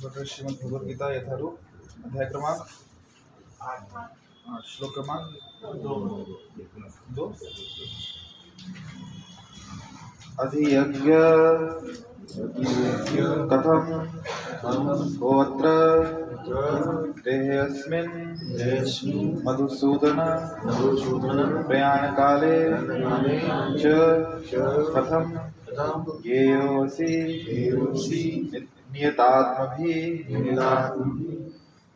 श्रीमद् भगवद गीता यथारूप अध्याय क्रमांक 8 श्लोक क्रमांक 2 अधियज्ञ कथम गोत्र देहेऽस्मिन् मधुसूदन प्रयाण काले च कथम येयोऽसि नियतात्मभिः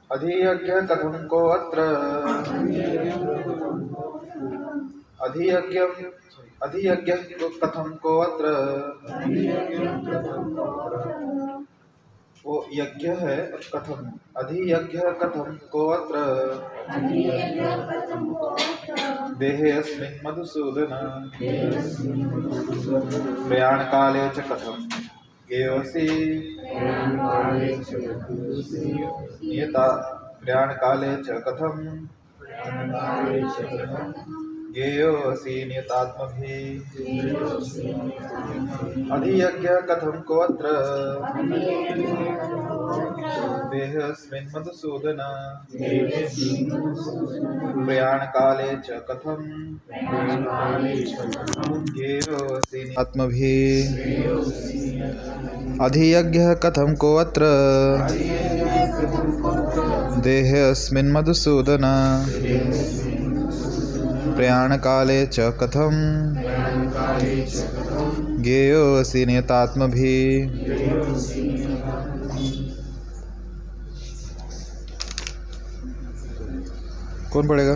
अधियज्ञ कथम को अत्र अधियज्ञ कथम को अत्र वो यज्ञ है कथम अधियज्ञ कथम को अत्र देहे अस्मिन् मधुसूदन प्रयाण काले च कथम गेयोऽसि नियता प्रयाण काले च कथम गेयोऽसि नियतात्मभिः अधियज्ञ कथम को अत्र देहेऽस्मिन् मधुसूदन प्रयाण काले च कथम गेयोऽसि नियतात्मभिः अधियज्ञ कथम को अत्र देहेऽस्मिन् मधुसूदन प्रयाण काले च कथम गेयोऽसि नियतात्मभिः कौन पढ़ेगा?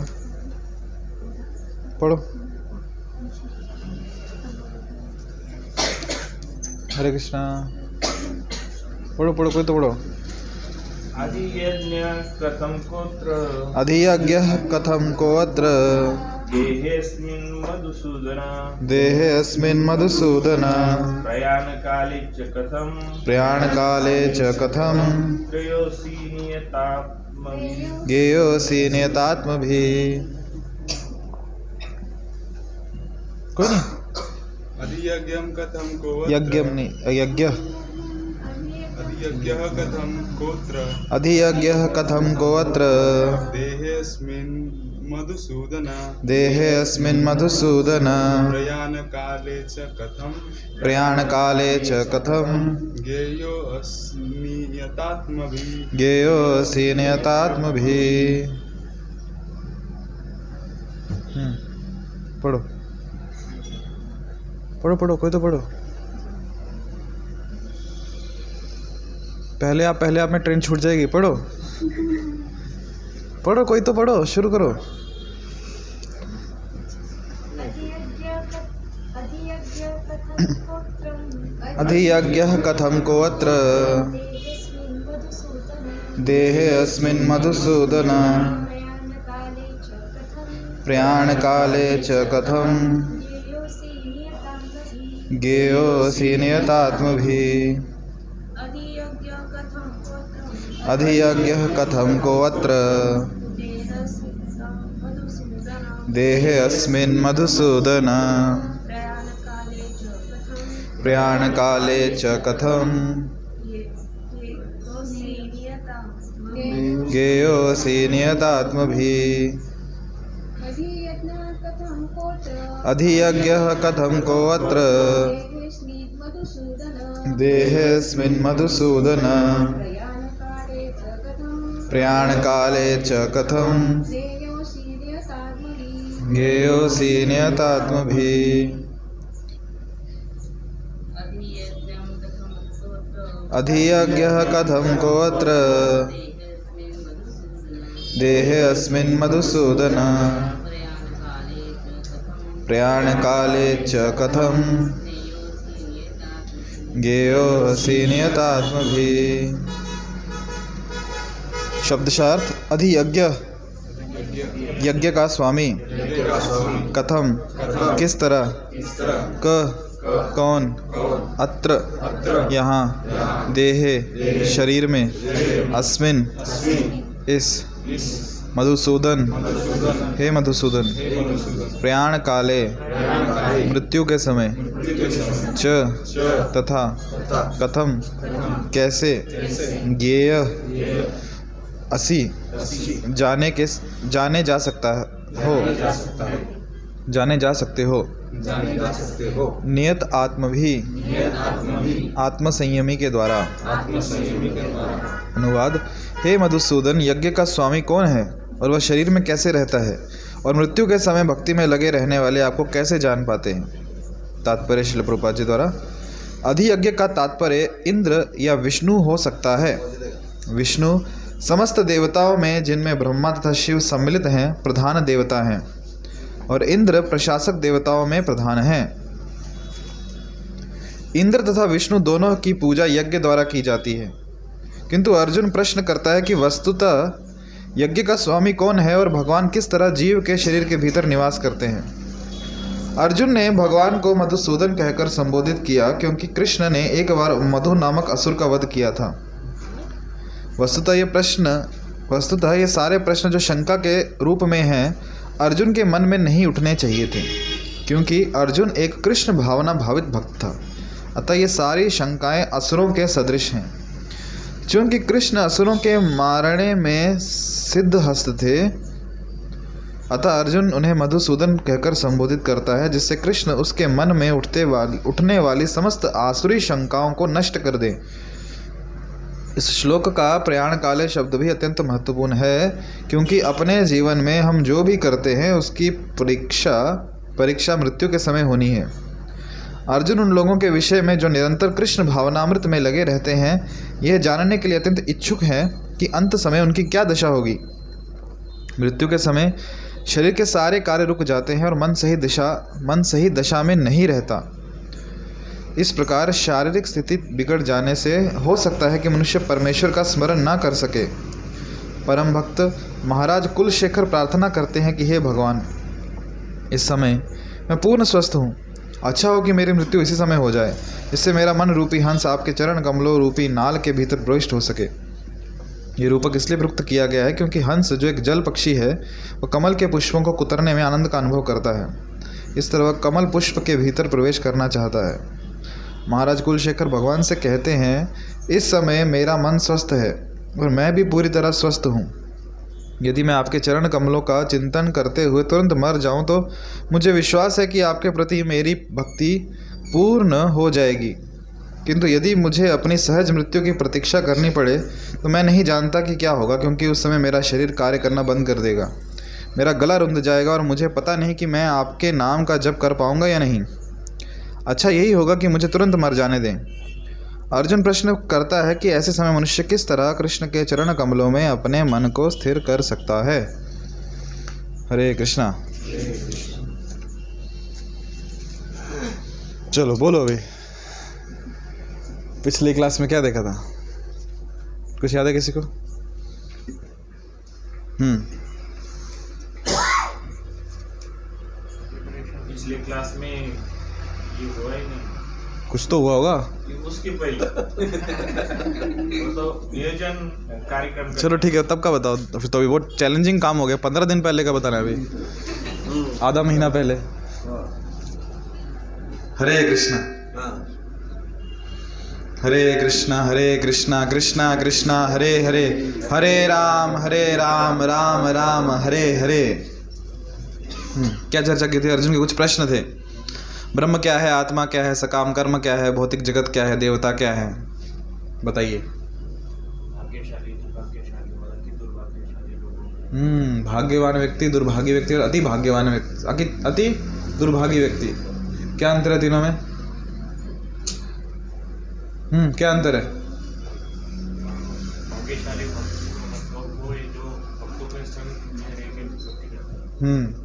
पढ़ो। हरे कृष्णा। पढ़ो पढ़ो, कोई तो पढ़ो। अधियज्ञ कथम कोत्र कथम को अत्र देहेऽस्मिन् मधुसूदन प्रयाण काले च कथम गेयोऽसि नियतात्मभिः कोई नहीं। अधियज्ञं कथम को यज्ञम नहीं, यज्ञ अधियज्ञः कथम कोत्र अधियज्ञः कथम को अत्र देहेऽस्मिन् मधुसूदन प्रयाण काले च कथम गेयोऽसि नियतात्मभिः पढ़ो पढ़ो पढ़ो, कोई तो पढ़ो। पहले आप में ट्रेन छूट जाएगी। पढ़ो पढ़ो, कोई तो पढ़ो, शुरू करो। अधियज्ञः कथम को अत्र देहेऽस्मिन् मधुसूदन प्रयाण काले च कथम गेयोऽसि नियतात्मभिः अधियज्ञः कथम को अत्र देहेऽस्मिन् मधुसूदन प्रयाण काले च कथम गेयोऽसि नियतात्मभिः अधियज्ञः कथम को अत्र देहेऽस्मिन् मधुसूदन प्रयाण काले च कथम गेयोऽसि नियतात्मभिः अधियज्ञः कथम को अत्र देहेऽस्मिन् मधुसूदन प्रयाण काले च कथम गेयोऽसि नियतात्मभिः। शब्दशार्थ अधियज्ञ यज्ञ का स्वामी, कथम किस तरह, कौन, अत्र यहाँ, देहे शरीर में, अस्मिन इस, मधुसूदन हे मधुसूदन, प्रयाण काले मृत्यु के समय, च तथा कथम कैसे ज्ञेय असि जाने जा सकते हो नियत आत्म भी आत्मसंयमी के द्वारा। अनुवाद। हे मधुसूदन, यज्ञ का स्वामी कौन है और वह शरीर में कैसे रहता है और मृत्यु के समय भक्ति में लगे रहने वाले आपको कैसे जान पाते हैं। तात्पर्य श्रील प्रभुपाद जी द्वारा। अधियज्ञ का तात्पर्य इंद्र या विष्णु हो सकता है। विष्णु समस्त देवताओं में, जिनमें ब्रह्मा तथा शिव सम्मिलित हैं, प्रधान देवता हैं और इंद्र प्रशासक देवताओं में प्रधान हैं। इंद्र तथा विष्णु दोनों की पूजा यज्ञ द्वारा की जाती है। किंतु अर्जुन प्रश्न करता है कि वस्तुतः यज्ञ का स्वामी कौन है और भगवान किस तरह जीव के शरीर के भीतर निवास करते हैं। अर्जुन ने भगवान को मधुसूदन कहकर संबोधित किया क्योंकि कृष्ण ने एक बार मधु नामक असुर का वध किया था। वस्तुतः ये सारे प्रश्न जो शंका के रूप में हैं, अर्जुन के मन में नहीं उठने चाहिए थे, क्योंकि अर्जुन एक कृष्ण भावना भावित भक्त था। अतः ये सारी शंकाएं असुरों के सदृश हैं। चूँकि कृष्ण असुरों के मारने में सिद्धहस्त थे, अतः अर्जुन उन्हें मधुसूदन कहकर संबोधित करता है, जिससे कृष्ण उसके मन में उठने वाली समस्त आसुरी शंकाओं को नष्ट कर दे। इस श्लोक का प्रयाण काले शब्द भी अत्यंत महत्वपूर्ण है, क्योंकि अपने जीवन में हम जो भी करते हैं उसकी परीक्षा मृत्यु के समय होनी है। अर्जुन उन लोगों के विषय में जो निरंतर कृष्ण भावनामृत में लगे रहते हैं, यह जानने के लिए अत्यंत इच्छुक हैं कि अंत समय उनकी क्या दशा होगी। मृत्यु के समय शरीर के सारे कार्य रुक जाते हैं और मन सही दशा में नहीं रहता। इस प्रकार शारीरिक स्थिति बिगड़ जाने से हो सकता है कि मनुष्य परमेश्वर का स्मरण ना कर सके। परम भक्त महाराज कुलशेखर प्रार्थना करते हैं कि हे भगवान, इस समय मैं पूर्ण स्वस्थ हूँ। अच्छा हो कि मेरी मृत्यु इसी समय हो जाए, जिससे मेरा मन रूपी हंस आपके चरण कमलों रूपी नाल के भीतर प्रविष्ट हो सके। ये रूपक इसलिए प्रयुक्त किया गया है क्योंकि हंस जो एक जल पक्षी है, वह कमल के पुष्पों को कुतरने में आनंद का अनुभव करता है। इस तरह वह कमल पुष्प के भीतर प्रवेश करना चाहता है। महाराज कुलशेखर भगवान से कहते हैं, इस समय मेरा मन स्वस्थ है और मैं भी पूरी तरह स्वस्थ हूँ। यदि मैं आपके चरण कमलों का चिंतन करते हुए तुरंत मर जाऊँ तो मुझे विश्वास है कि आपके प्रति मेरी भक्ति पूर्ण हो जाएगी। किंतु यदि मुझे अपनी सहज मृत्यु की प्रतीक्षा करनी पड़े तो मैं नहीं जानता कि क्या होगा, क्योंकि उस समय मेरा शरीर कार्य करना बंद कर देगा, मेरा गला रुंध जाएगा और मुझे पता नहीं कि मैं आपके नाम का जप कर पाऊँगा या नहीं। अच्छा यही होगा कि मुझे तुरंत मर जाने दें। अर्जुन प्रश्न करता है कि ऐसे समय मनुष्य किस तरह कृष्ण के चरण कमलों में अपने मन को स्थिर कर सकता है। हरे कृष्णा। चलो बोलो अभी, पिछली क्लास में क्या देखा था? कुछ याद है किसी को? पिछले क्लास में ये हुआ ही नहीं। कुछ तो हुआ होगा उसके पहले वो तो नियोजन कार्यक्रम। चलो ठीक है, तब का बताओ फिर। तो अभी बहुत चैलेंजिंग काम हो गया। 15 दिन पहले का बताना है, अभी आधा महीना पहले। हरे कृष्णा हरे कृष्णा कृष्णा कृष्णा हरे हरे, हरे राम राम राम हरे हरे। क्या चर्चा की थी? अर्जुन के कुछ प्रश्न थे। ब्रह्म क्या है, आत्मा क्या है, सकाम कर्म क्या है, भौतिक जगत क्या है, देवता क्या है, बताइए। भाग्यवान व्यक्ति, दुर्भाग्य व्यक्ति और अति भाग्यवान व्यक्ति, अति दुर्भाग्य व्यक्ति। क्या अंतर है तीनों में? क्या अंतर है? भाग्यशाली वो जो भक्तों के संग में रह के भक्ति करता है।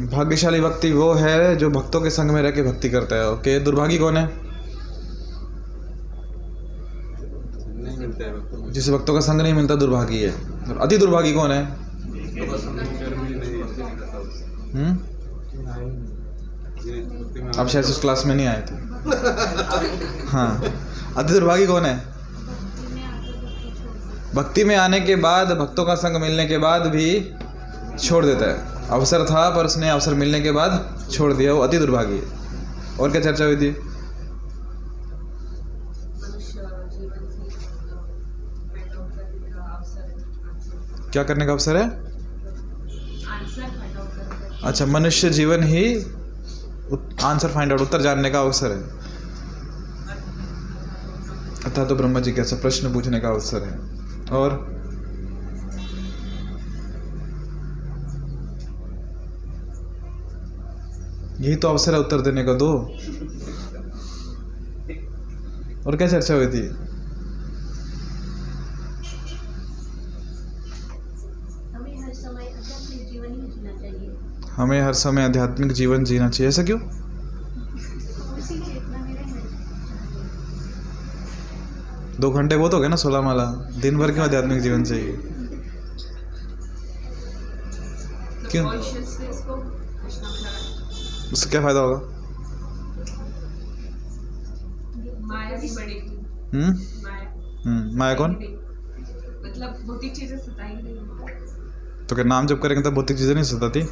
भाग्यशाली व्यक्ति वो है जो भक्तों के संग में रह के भक्ति करता है। ओके, दुर्भागी कौन है? जिसे भक्तों का संग नहीं मिलता दुर्भागी है। और अति दुर्भागी कौन है? आप शायद उस क्लास में नहीं आए थे। हाँ, अति दुर्भागी कौन है? भक्ति में आने के बाद, भक्तों का संग मिलने के बाद भी छोड़ देता है। अवसर था पर उसने अवसर मिलने के बाद छोड़ दिया, वो अति दुर्भागी है। और क्या चर्चा हुई थी? क्या करने का अवसर है? अच्छा, मनुष्य जीवन ही आंसर फाइंड आउट, उत्तर जानने का अवसर है। अतः तो ब्रह्मा जी कैसा प्रश्न पूछने का अवसर है। और यही तो अवसर है उत्तर देने का, दो। और क्या चर्चा हुई थी? हमें हर समय आध्यात्मिक जीवन जीना चाहिए। ऐसा क्यों? दो घंटे बहुत हो गए ना 16 माला, दिन भर क्यों आध्यात्मिक जीवन चाहिए? क्यों? उससे क्या फायदा होगा? माया भी बढ़ेगी। माया कौन? मतलब भौतिक चीजें सताएंगी नहीं। तो क्या नाम जब करेंगे तब भौतिक चीजें नहीं सताती?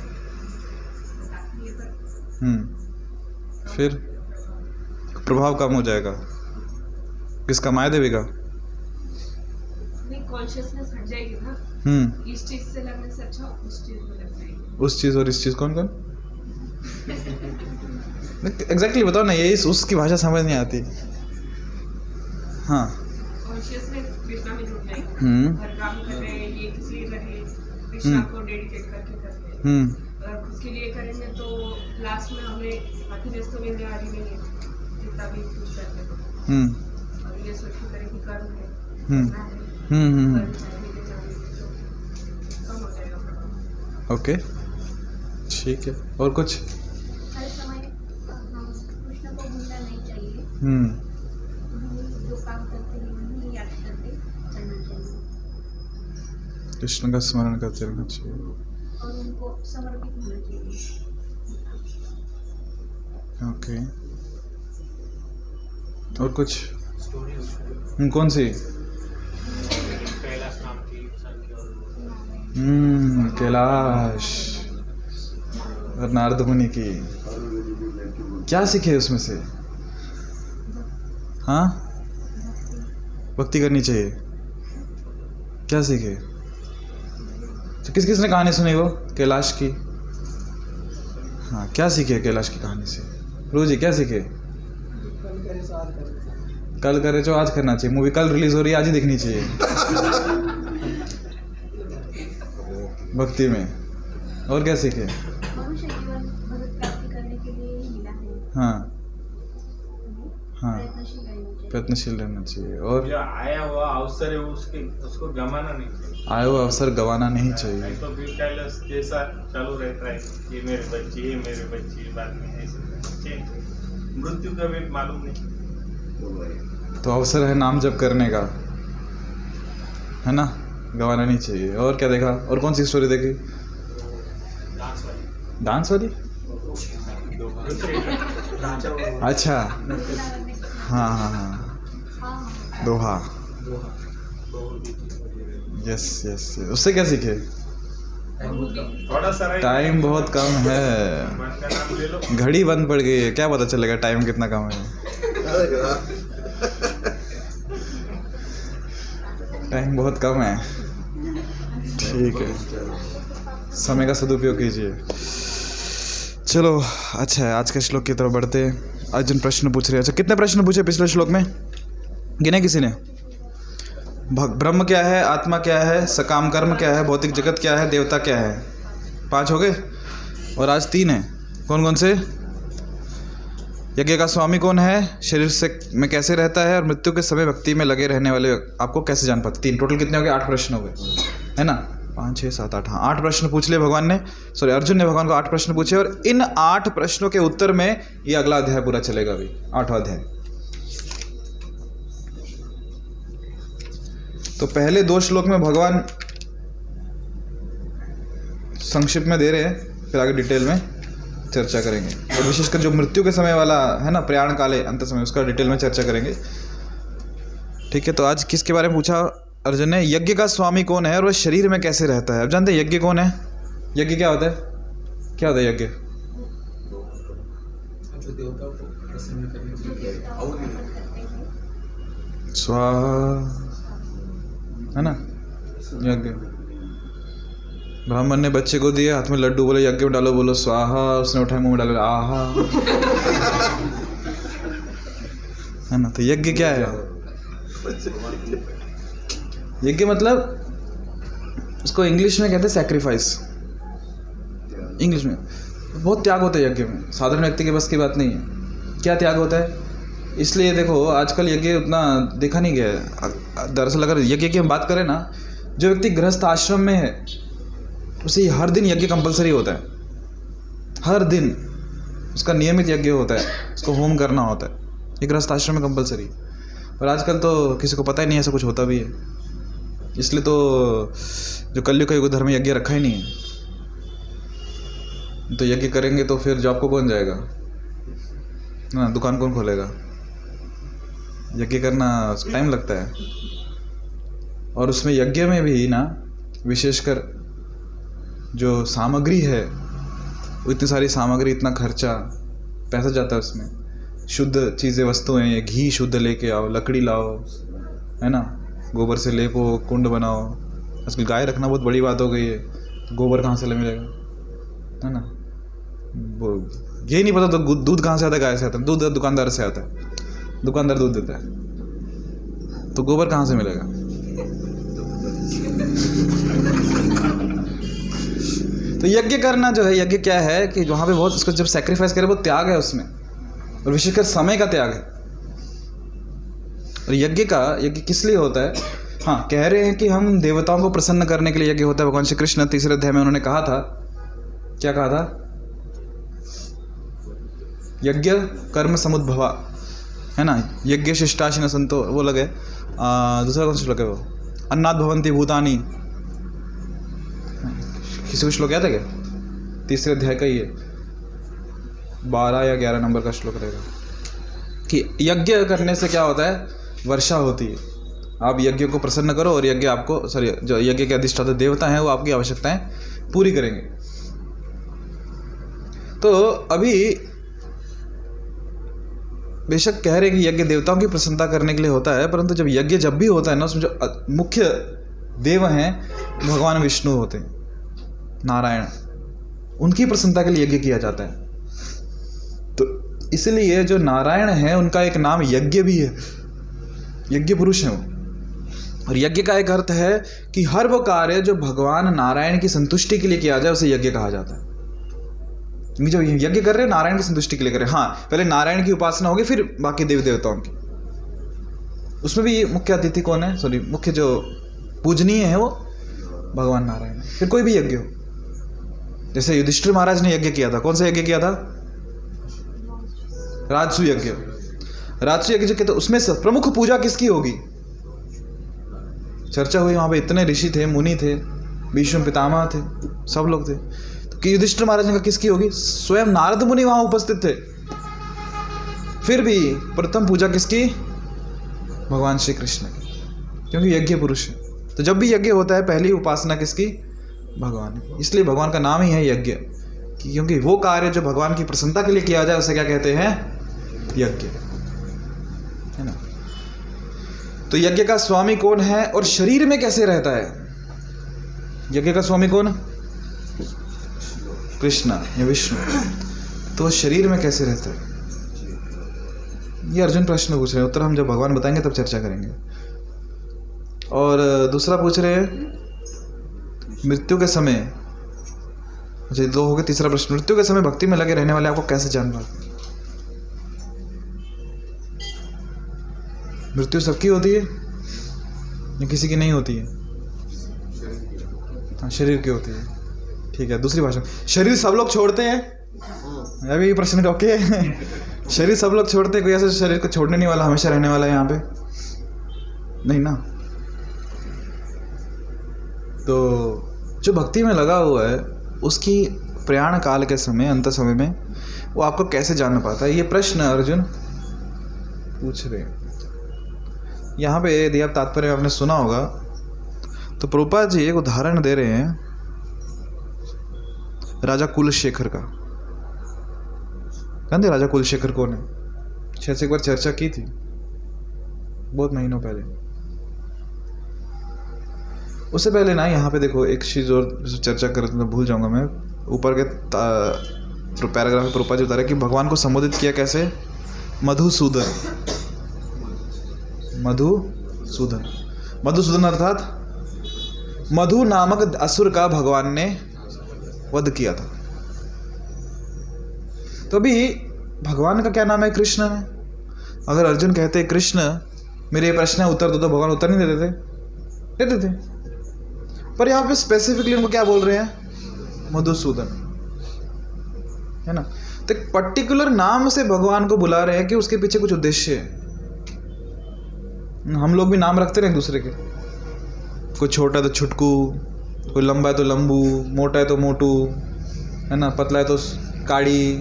फिर प्रभाव कम हो जाएगा। किसका? माया देवी का? नहीं, कॉन्शियसनेस हट जाएगी ना। इस चीज से लगने से अच्छा उस चीज में लग जाएगी। उस चीज और इस चीज कौन कौन? एग्जैक्टली बताओ ना, ये उसकी भाषा समझ नहीं आती। हाँ, कॉन्शियसनेस कृष्णा में जुड़ जाएगी। हर काम कर रहे हैं, ये किसी लिए कर रहे हैं, कृष्णा को डेडिकेट करके कर रहे हैं। अगर खुद के लिए करेंगे तो लास्ट में हमें हैप्पीनेस तो मिलने वाली नहीं है जितना भी कुछ करते हो। और ये सोच के करें कि कर्म है, करना है, कर्म चाहिए तो कम हो जाएगा। ओके, ठीक है। और कुछ? हर समय कृष्ण को भूलना नहीं चाहिए। जो काम करते हैं वही याद करते चलना चाहिए कृष्ण का स्मरण करते रहना चाहिए और उनको समर्पित होना चाहिए। ओके, और कुछ? स्टोरी कौन सी? कैलाश नाम की संख्या और कैलाश और नारद मुनि की। क्या सीखे उसमें से? हाँ, भक्ति करनी चाहिए। क्या सीखे? तो किस किसने कहानी सुनी वो कैलाश की? हाँ, क्या सीखे कैलाश की कहानी से? रोजी क्या सीखे? कल करे जो आज करना चाहिए। मूवी कल रिलीज हो रही है, आज ही देखनी चाहिए। भक्ति में। और क्या सीखे? मनुष्य जीवन भगवत प्राप्ति करने के लिए ही मिला है। हाँ हाँ, प्रयत्नशील रहना चाहिए। प्रयत्नशील रहना चाहिए। और जो आया हुआ अवसर है उसको गंवाना नहीं चाहिए। आया हुआ अवसर गंवाना नहीं चाहिए। नहीं तो फिर कैलाश जैसा चालू रहता है, ये मेरे बच्चे बाद में ऐसे मृत्यु का भी मालूम नहीं। तो अवसर है नाम जप करने का, है ना, गंवाना नहीं चाहिए। और क्या देखा? और कौन सी स्टोरी देखी? डांस वाली? अच्छा, हाँ हाँ हाँ, दोहा। यस यस, उससे क्या सीखे? थोड़ा सा टाइम बहुत कम है, भगवान का नाम ले लो। घड़ी बंद पड़ गई है, क्या पता चलेगा टाइम कितना कम है? टाइम बहुत कम है। ठीक है, समय का सदुपयोग कीजिए। चलो, अच्छा है, आज के श्लोक की तरफ बढ़ते हैं। अर्जुन प्रश्न पूछ रहे हैं। अच्छा, कितने प्रश्न पूछे पिछले श्लोक में? गिने किसी ने? ब्रह्म क्या है, आत्मा क्या है, सकाम कर्म क्या है, भौतिक जगत क्या है, देवता क्या है? 5 हो गए और आज 3 है। कौन कौन से? यज्ञ का स्वामी कौन है, शरीर से में कैसे रहता है, और मृत्यु के समय भक्ति में लगे रहने वाले आपको कैसे जान पाते? 3 टोटल कितने हो गए? 8 प्रश्न हो गए, है ना? 5 6 7 8, हाँ 8 प्रश्न पूछ लिए भगवान ने, सॉरी अर्जुन ने भगवान को 8 प्रश्न पूछे। और इन 8 प्रश्नों के उत्तर में ये अगला अध्याय पूरा चलेगा। अभी 8वां अध्याय। तो पहले 2 श्लोक में भगवान संक्षिप्त में दे रहे हैं, फिर आगे डिटेल में चर्चा करेंगे। और विशेषकर जो मृत्यु के समय वाला है ना, प्रयाण काले अंत समय, उसका डिटेल में चर्चा करेंगे। ठीक है, तो आज किसके बारे में पूछा अर्जुन ने? यज्ञ का स्वामी कौन है और वह शरीर में कैसे रहता है? अब जानते हैं यज्ञ कौन है? यज्ञ क्या होता है? क्या होता है यज्ञ? जो देवताओं को करते हैं स्वाहा, है ना यज्ञ। ब्राह्मण ने बच्चे को दिया, हाथ में लड्डू, बोले यज्ञ में डालो, बोलो स्वाहा, उसने उठाया मुंह में डालो आहा, है ना। तो यज्ञ क्या है? यज्ञ मतलब उसको इंग्लिश में कहते हैं सैक्रिफाइस। इंग्लिश में बहुत त्याग होता है यज्ञ में, साधारण व्यक्ति के बस की बात नहीं है। क्या त्याग होता है? इसलिए देखो आजकल यज्ञ उतना देखा नहीं गया है। दरअसल अगर यज्ञ की हम बात करें ना, जो व्यक्ति गृहस्थ आश्रम में है उसे हर दिन यज्ञ कंपलसरी होता है। हर दिन उसका नियमित यज्ञ होता है, उसको होम करना होता है, ये गृहस्थ आश्रम में कंपलसरी। और आजकल तो किसी को पता ही नहीं ऐसा कुछ होता भी है। इसलिए तो जो कलयुग का युग धर्म में यज्ञ रखा ही नहीं है। तो यज्ञ करेंगे तो फिर जॉब को कौन जाएगा ना, दुकान कौन खोलेगा? यज्ञ करना टाइम लगता है। और उसमें यज्ञ में भी ना विशेषकर जो सामग्री है, वो इतनी सारी सामग्री, इतना खर्चा, पैसा जाता है उसमें। शुद्ध चीज़ें, वस्तुएं, घी शुद्ध लेके आओ, लकड़ी लाओ, है ना, गोबर से लेपो, कुंड बनाओ। आजकल गाय रखना बहुत बड़ी बात हो गई है, तो गोबर कहाँ से मिलेगा, है ना। वो ये नहीं पता तो दूध कहाँ से आता है, गाय से आता है, दूध दुकानदार से आता है, दुकानदार दूध देता है, तो गोबर कहाँ से मिलेगा? तो यज्ञ करना जो है, यज्ञ क्या है कि वहाँ पे बहुत उसको जब सेक्रीफाइस करे, वो त्याग है उसमें, और विशेषकर समय का त्याग है। और यज्ञ किस लिए होता है? हाँ, कह रहे हैं कि हम देवताओं को प्रसन्न करने के लिए यज्ञ होता है। भगवान श्री कृष्ण 3 अध्याय में उन्होंने कहा था, क्या कहा था? यज्ञ कर्म समुद्भवा, है ना, यज्ञ शिष्टाशिन संतो, वो लगे दूसरा कौन सा श्लोक है वो? अन्नाद भवन्ति भूतानि, किसी को श्लोक याद है क्या? 3 अध्याय का ही है, 12 या 11 नंबर का श्लोक रहेगा कि यज्ञ करने से क्या होता है? वर्षा होती है। आप यज्ञ को प्रसन्न करो और यज्ञ आपको, सॉरी, जो यज्ञ के अधिष्ठाता देवता हैं वो आपकी आवश्यकताएं पूरी करेंगे। तो अभी बेशक कह रहे हैं कि यज्ञ देवताओं की प्रसन्नता करने के लिए होता है, परंतु जब यज्ञ जब भी होता है ना, उसमें जो मुख्य देव हैं भगवान विष्णु होते हैं, नारायण, उनकी प्रसन्नता के लिए यज्ञ किया जाता है। तो इसलिए जो नारायण है उनका एक नाम यज्ञ भी है, यज्ञ पुरुष है वो। और यज्ञ का एक अर्थ है कि हर वो कार्य जो भगवान नारायण की संतुष्टि के लिए किया जाए उसे यज्ञ कहा जाता है। क्योंकि जब यज्ञ कर रहे हैं नारायण की संतुष्टि के लिए कर रहे हैं। हाँ, पहले नारायण की उपासना होगी, फिर बाकी देवी देवताओं की। उसमें भी मुख्य अतिथि कौन है? सॉरी, मुख्य जो पूजनीय है वो भगवान नारायण है। फिर कोई भी यज्ञ हो, जैसे युधिष्ठिर महाराज ने यज्ञ किया था, कौन सा यज्ञ किया था? राजसू यज्ञ। राजसू यज्ञ जो कहते, उसमें प्रमुख पूजा किसकी होगी? चर्चा हुई, वहां पे इतने ऋषि थे, मुनि थे, भीष्म पितामह थे, सब लोग थे। तो कि युधिष्ठिर महाराज ने कहा किसकी होगी? स्वयं नारद मुनि वहां उपस्थित थे। फिर भी प्रथम पूजा किसकी? भगवान श्री कृष्ण की, क्योंकि यज्ञ पुरुष है। तो जब भी यज्ञ होता है पहली उपासना किसकी? भगवान की। इसलिए भगवान का नाम ही है यज्ञ, क्योंकि वो कार्य जो भगवान की प्रसन्नता के लिए किया जाए उसे क्या कहते हैं? यज्ञ, है ना। तो यज्ञ का स्वामी कौन है और शरीर में कैसे रहता है? यज्ञ का स्वामी कौन? कृष्ण या विष्णु। तो शरीर में कैसे रहता है, ये अर्जुन प्रश्न पूछ रहे हैं। उत्तर हम जब भगवान बताएंगे तब चर्चा करेंगे। और दूसरा पूछ रहे हैं मृत्यु के समय, अच्छा 2 हो गए। तीसरा प्रश्न, मृत्यु के समय भक्ति में लगे रहने वाले आपको कैसे जान पाते? मृत्यु सबकी होती है या किसी की नहीं होती है? हाँ, शरीर की होती है। ठीक है, दूसरी भाषा, शरीर सब लोग छोड़ते हैं। अभी प्रश्न ओके शरीर सब लोग छोड़ते हैं, कोई ऐसा शरीर को छोड़ने नहीं वाला, हमेशा रहने वाला है यहाँ पे? नहीं ना। तो जो भक्ति में लगा हुआ है उसकी प्रयाण काल के समय, अंत समय में वो आपको कैसे जान पाता है? ये प्रश्न अर्जुन पूछ रहे हैं। यहाँ पे यदि आप तात्पर्य आपने सुना होगा तो प्रभुपाद जी एक उदाहरण दे रहे हैं राजा कुलशेखर का। जानते राजा कुलशेखर कौन है? शायद से एक बार चर्चा की थी बहुत महीनों पहले। उससे पहले ना यहाँ पे देखो एक चीज़ और चर्चा कर तो भूल जाऊंगा मैं। ऊपर के पैराग्राफ में प्रभुपाद जी बता रहे कि भगवान को संबोधित किया कैसे? मधुसूदन। मधुसूदन, मधुसूदन अर्थात मधु नामक असुर का भगवान ने वध किया था। तो अभी भगवान का क्या नाम है? कृष्ण है। अगर अर्जुन कहते कृष्ण मेरे ये प्रश्न है उत्तर दो, तो भगवान उत्तर नहीं देते थे? देते थे। पर यहाँ पे स्पेसिफिकली उनको क्या बोल रहे हैं? मधुसूदन, है ना। तो एक पर्टिकुलर नाम से भगवान को बुला रहे हैं कि उसके पीछे कुछ उद्देश्य है। हम लोग भी नाम रखते रहे दूसरे के, कोई छोटा है तो छुटकू, कोई लंबा है तो लंबू, मोटा है तो मोटू, है ना, पतला है तो काड़ी,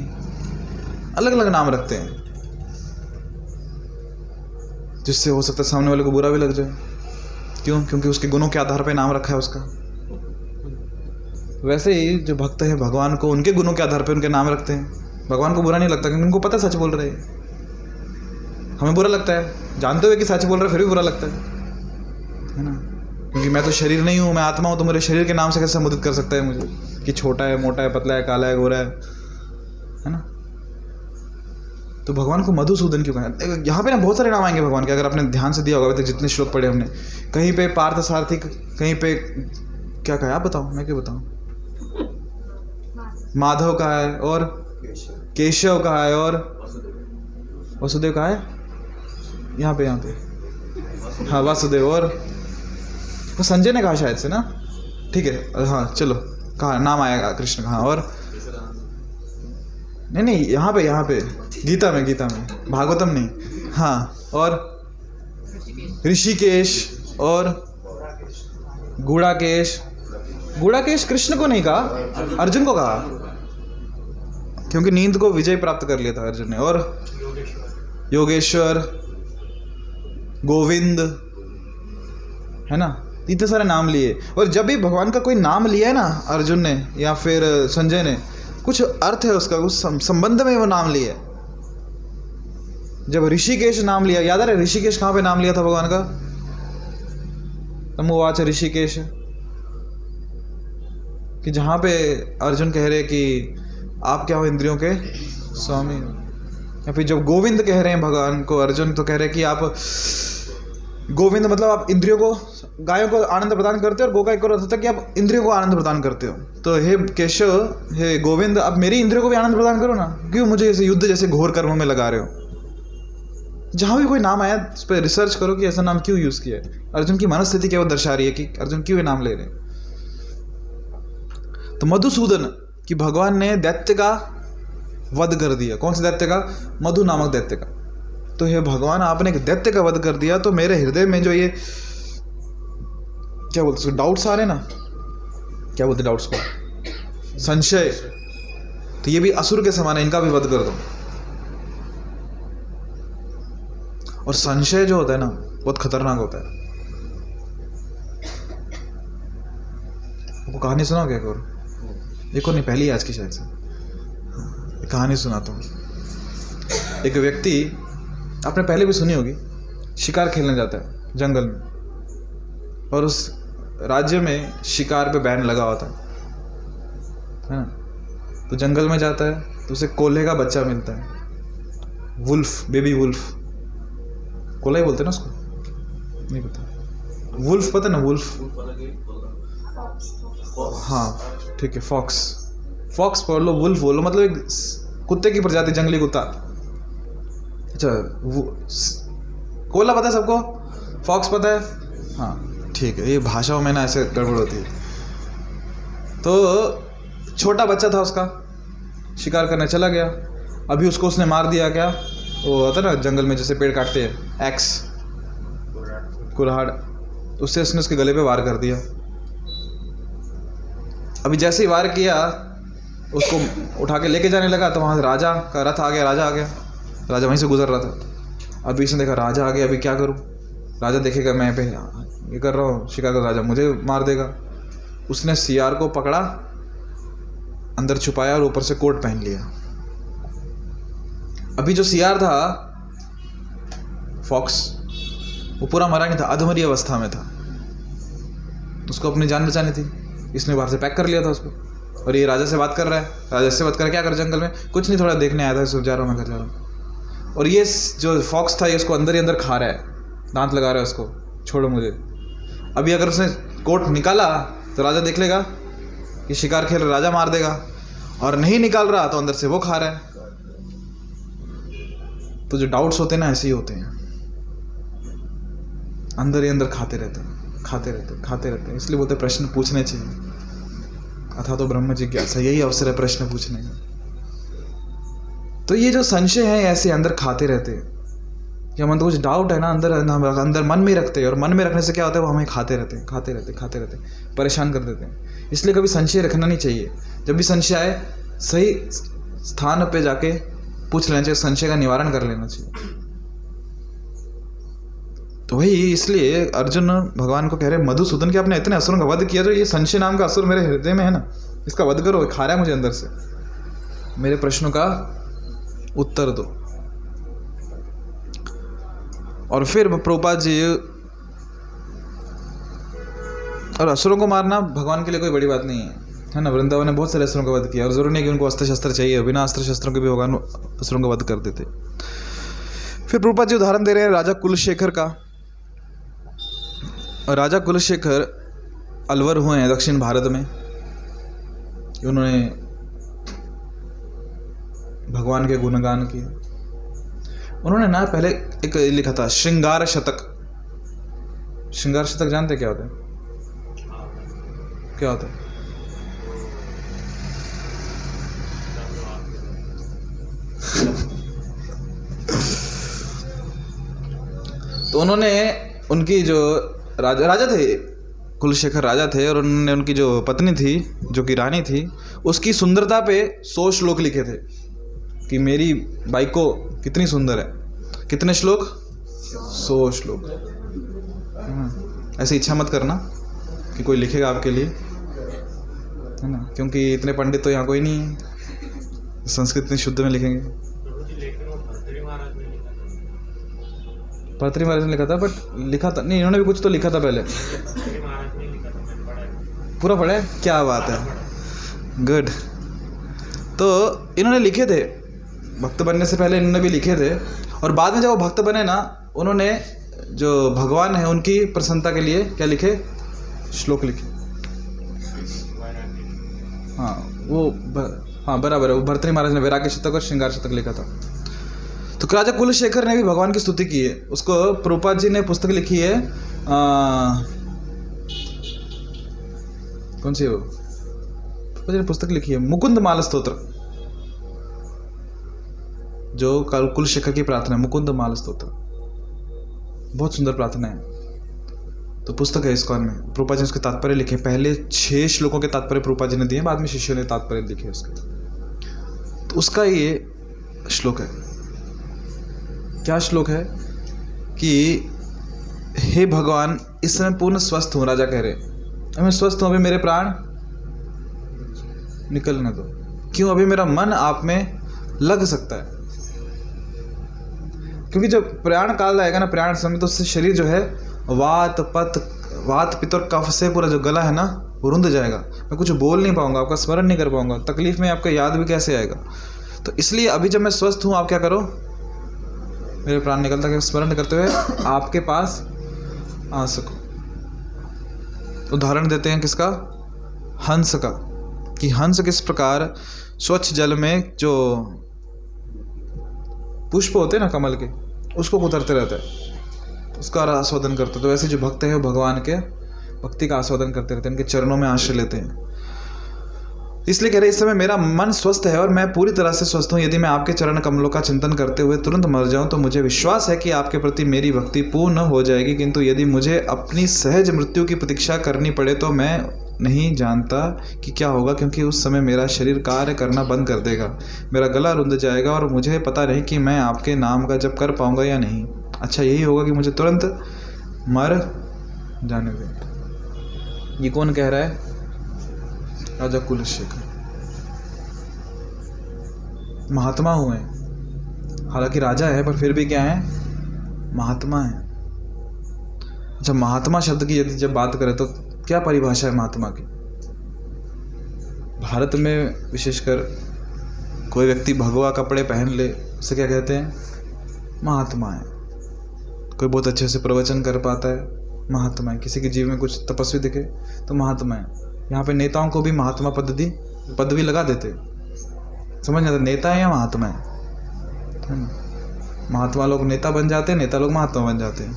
अलग अलग नाम रखते हैं जिससे हो सकता है सामने वाले को बुरा भी लग जाए। क्यों? क्योंकि उसके गुणों के आधार पर नाम रखा है उसका। वैसे ही जो भक्त है भगवान को उनके गुणों के आधार पर उनके नाम रखते हैं। भगवान को बुरा नहीं लगता क्योंकि उनको पता सच बोल रहे हैं। हमें बुरा लगता है, जानते हुए कि सच बोल रहे हैं फिर भी बुरा लगता है ना। क्योंकि मैं तो शरीर नहीं हूँ, मैं आत्मा हूँ, तो मेरे शरीर के नाम से कैसे संबोधित कर सकता है मुझे कि छोटा है, मोटा है, पतला है, काला है, गोरा है ना। तो भगवान को मधुसूदन क्यों कहा? यहाँ पे ना बहुत सारे नाम आएंगे भगवान के, अगर आपने ध्यान से दिया होगा अभी तक जितने श्लोक पढ़े हमने। कहीं पे पार्थ सारथी, कहीं पे क्या कहा आप बताओ, मैं क्या बताऊँ? माधव का है, और केशव का है, और वसुदेव का है। यहाँ पे हाँ वासुदेव, और वो संजय ने कहा शायद से ना, ठीक है हाँ चलो कहा नाम आएगा कृष्ण का। हाँ और नहीं यहाँ पे गीता में भागवतम नहीं, हाँ, और ऋषिकेश और गुड़ाकेश कृष्ण को नहीं कहा, अर्जुन को कहा, क्योंकि नींद को विजय प्राप्त कर लिया था अर्जुन ने। और योगेश्वर, गोविंद, है ना, इतने सारे नाम लिए। और जब भी भगवान का कोई नाम लिया है ना अर्जुन ने या फिर संजय ने, कुछ अर्थ है उसका, उस संबंध में वो नाम लिया। जब ऋषिकेश नाम लिया, याद आ रहा है ऋषिकेश कहाँ पे नाम लिया था भगवान का? तमुवाच ऋषिकेश, कि जहाँ पे अर्जुन कह रहे कि आप क्या हो? इंद्रियों के स्वामी। या फिर जब गोविंद कह रहे हैं भगवान को अर्जुन, तो कह रहे हैं कि आप गोविंद मतलब आप इंद्रियों को, गायों को आनंद प्रदान करते हो, और गो का एक और अर्थ होता है कि आप इंद्रियों को आनंद प्रदान करते हो। तो हे केशव, हे गोविंद, आप मेरी इंद्रियों को भी आनंद प्रदान करो ना, क्यों मुझे ऐसे युद्ध जैसे घोर कर्मों में लगा रहे हो? जहाँ भी कोई नाम आया उस पर रिसर्च करो कि ऐसा नाम क्यों यूज़ किया है। अर्जुन की मनस्थिति क्या वो दर्शा रही है कि अर्जुन क्यों ये नाम ले रहे हैं। तो मधुसूदन कि भगवान ने दैत्य का वध कर दिया। कौन से दैत्य का? मधु नामक दैत्य का। तो हे भगवान, आपने एक दैत्य का वध कर दिया, तो मेरे हृदय में जो ये क्या बोलते डाउट्स आ रहे ना, क्या बोलते डाउट्स को? संशय। तो ये भी असुर के समान है, इनका भी वध कर दो। और संशय जो होता है ना बहुत खतरनाक होता है। वो कहानी सुना क्या? एक और नहीं, पहली आज की शायद से कहानी सुनाता हूँ। एक व्यक्ति, आपने पहले भी सुनी होगी, शिकार खेलने जाता है जंगल में, और उस राज्य में शिकार पे बैन लगा होता है ना। तो जंगल में जाता है तो उसे कोल्हे का बच्चा मिलता है, वुल्फ, बेबी वुल्फ, कोल्हा ही बोलते हैं ना उसको, नहीं पता, वुल्फ पता ना, वुल्फ, हाँ ठीक है, फॉक्स पढ़ लो, वुल्फ बोलो, मतलब एक कुत्ते की प्रजाति, जंगली कुत्ता। अच्छा, कोल्हा पता है सबको, फॉक्स पता है, हाँ ठीक है, ये भाषाओं में ना ऐसे गड़बड़ होती है। तो छोटा बच्चा था उसका, शिकार करने चला गया, अभी उसको उसने मार दिया। क्या वो होता है ना जंगल में जैसे पेड़ काटते हैं, एक्स, कुल्हाड़, उससे उसने उसके गले पे वार कर दिया। अभी जैसे ही वार किया, उसको उठा के लेके जाने लगा, तो वहाँ से राजा का रथ आ गया, राजा वहीं से गुजर रहा था। अभी इसने देखा राजा आ गया, अभी क्या करूँ? राजा देखेगा मैं पे ये कर रहा हूँ शिकार कर, राजा मुझे मार देगा। उसने सियार को पकड़ा, अंदर छुपाया और ऊपर से कोट पहन लिया। अभी जो सियार था फॉक्स, वो पूरा मरा नहीं था, अधमरी अवस्था में था, उसको अपनी जान बचानी थी, इसने बाहर से पैक कर लिया था उसको। और ये राजा से बात कर रहा है, राजा से बात कर क्या कर जंगल में, कुछ नहीं, थोड़ा देखने आया था, इसको जा रहा हूँ मैं, घर जा रहा हूँ। और ये जो फॉक्स था ये उसको अंदर ही अंदर खा रहा है, दांत लगा रहा है उसको, छोड़ो मुझे। अभी अगर उसने कोट निकाला तो राजा देख लेगा कि शिकार खेल राजा मार देगा, और नहीं निकाल रहा तो अंदर से वो खा रहा है। तो जो डाउट्स होते हैं ना, ऐसे ही होते हैं, अंदर ही अंदर खाते रहते हैं। इसलिए बोलते प्रश्न पूछने चाहिए। अथा तो ब्रह्म जिज्ञासा, यही अवसर है प्रश्न पूछने का। तो ये जो संशय है ऐसे अंदर खाते रहते हैं, कि हम कुछ डाउट है ना अंदर मन में रखते हैं, और मन में रखने से क्या होता है, वो हमें खाते रहते, परेशान कर देते हैं। इसलिए कभी संशय रखना नहीं चाहिए। जब भी संशय आए सही स्थान पे जाके पूछ लेना चाहिए, संशय का निवारण कर लेना चाहिए। तो वही इसलिए अर्जुन भगवान को कह रहे, मधुसूदन के आपने इतने असुरों का वध किया, जो ये संशय नाम का असुर मेरे हृदय में है ना, इसका वध करो, खा रहा है मुझे अंदर से, मेरे प्रश्नों का उत्तर दो। और फिर प्रभुपाद जी, और असुरों को मारना भगवान के लिए कोई बड़ी बात नहीं है ना। वृंदावन ने बहुत सारे असुरों का वध किया, और जरूरी नहीं कि उनको अस्त्र शस्त्र चाहिए, बिना अस्त्र शस्त्रों के भी भगवान असुरों का वध कर देते। फिर प्रभुपाद जी उदाहरण दे रहे हैं राजा कुलशेखर का। राजा कुलशेखर अलवर हुए हैं दक्षिण भारत में। उन्होंने भगवान के गुणगान किए। उन्होंने ना पहले एक लिखा था श्रृंगार शतक। श्रृंगार शतक जानते क्या होता है? क्या होता है? तो उन्होंने उनकी जो राजा थे, कुलशेखर राजा थे, और उन्होंने उनकी जो पत्नी थी, जो कि रानी थी, उसकी सुंदरता पे 100 श्लोक लिखे थे कि मेरी बाइको कितनी सुंदर है। कितने श्लोक? 100 श्लोक। ऐसे इच्छा मत करना कि कोई लिखेगा आपके लिए, है ना, क्योंकि इतने पंडित तो यहाँ कोई नहीं है, संस्कृत इतनी शुद्ध में लिखेंगे। भर्तृहरि महाराज ने लिखा था, बट लिखा था नहीं, इन्होंने भी कुछ तो लिखा था पहले। पूरा पढ़ा है? क्या बात है, गुड। तो इन्होंने लिखे थे, भक्त बनने से पहले इन्होंने भी लिखे थे, और बाद में जब वो भक्त बने ना, उन्होंने जो भगवान है उनकी प्रसन्नता के लिए क्या लिखे? श्लोक लिखे। हाँ बराबर है, वो भर्तृहरि महाराज ने वैराग्य शतक और श्रृंगार शतक लिखा था। तो राजा कुलशेखर ने भी भगवान की स्तुति की है। उसको प्रभुपाद जी ने पुस्तक लिखी है, कौन सी है वो? प्रभुपाद जी ने पुस्तक लिखी है मुकुंद माल स्तोत्र, जो कुलशेखर की प्रार्थना है, मुकुंद माल स्तोत्र। बहुत सुंदर प्रार्थना है। तो पुस्तक है इस्कॉन में, प्रभुपाद जी ने उसके तात्पर्य लिखे। पहले 6 श्लोकों के तात्पर्य प्रभुपाद जी ने दिए, बाद में शिष्यों ने तात्पर्य लिखे उसके। तो उसका ये श्लोक है। क्या श्लोक है कि हे भगवान, इस समय पूर्ण स्वस्थ हूँ। राजा कह रहे मैं स्वस्थ हूँ, अभी मेरे प्राण निकलने दो। क्यों? अभी मेरा मन आप में लग सकता है, क्योंकि जब प्राण काल आएगा ना, प्राण समय, तो उससे शरीर जो है वात पित्त और कफ से पूरा जो गला है ना वो रुंध जाएगा। मैं कुछ बोल नहीं पाऊंगा, आपका स्मरण नहीं कर पाऊंगा, तकलीफ में आपका याद भी कैसे आएगा। तो इसलिए अभी जब मैं स्वस्थ हूँ, आप क्या करो, मेरे प्राण निकलता के स्मरण करते हुए आपके पास आ सको। उदाहरण देते हैं किसका? हंस का, कि हंस किस प्रकार स्वच्छ जल में जो पुष्प होते हैं ना कमल के, उसको कुतरते रहता है, उसका आस्वादन करते हैं। तो वैसे जो भक्त हैं वो भगवान के भक्ति का आस्वादन करते रहते हैं, उनके चरणों में आश्रय लेते हैं। इसलिए कह रहे इस समय मेरा मन स्वस्थ है और मैं पूरी तरह से स्वस्थ हूँ। यदि मैं आपके चरण कमलों का चिंतन करते हुए तुरंत मर जाऊँ तो मुझे विश्वास है कि आपके प्रति मेरी भक्ति पूर्ण हो जाएगी, किंतु यदि मुझे अपनी सहज मृत्यु की प्रतीक्षा करनी पड़े तो मैं नहीं जानता कि क्या होगा, क्योंकि उस समय मेरा शरीर कार्य करना बंद कर देगा, मेरा गला रुंध जाएगा और मुझे पता नहीं कि मैं आपके नाम का जप कर पाऊंगा या नहीं। अच्छा यही होगा कि मुझे तुरंत मर जाने दें। ये कौन कह रहा है? राजा कुलशेखर। महात्मा हुए, हालांकि राजा है पर फिर भी क्या है, महात्मा है। जब महात्मा शब्द की यदि जब बात करें तो क्या परिभाषा है महात्मा की? भारत में विशेषकर कोई व्यक्ति भगवा कपड़े पहन ले उसे क्या कहते हैं? महात्मा है। कोई बहुत अच्छे से प्रवचन कर पाता है, महात्मा है। किसी के जीवन में कुछ तपस्वी दिखे तो महात्मा है। यहाँ पे नेताओं को भी महात्मा पदवी लगा देते, समझ नहीं आता नेता है या महात्मा है ना? महात्मा लोग नेता बन जाते हैं, नेता लोग महात्मा बन जाते हैं।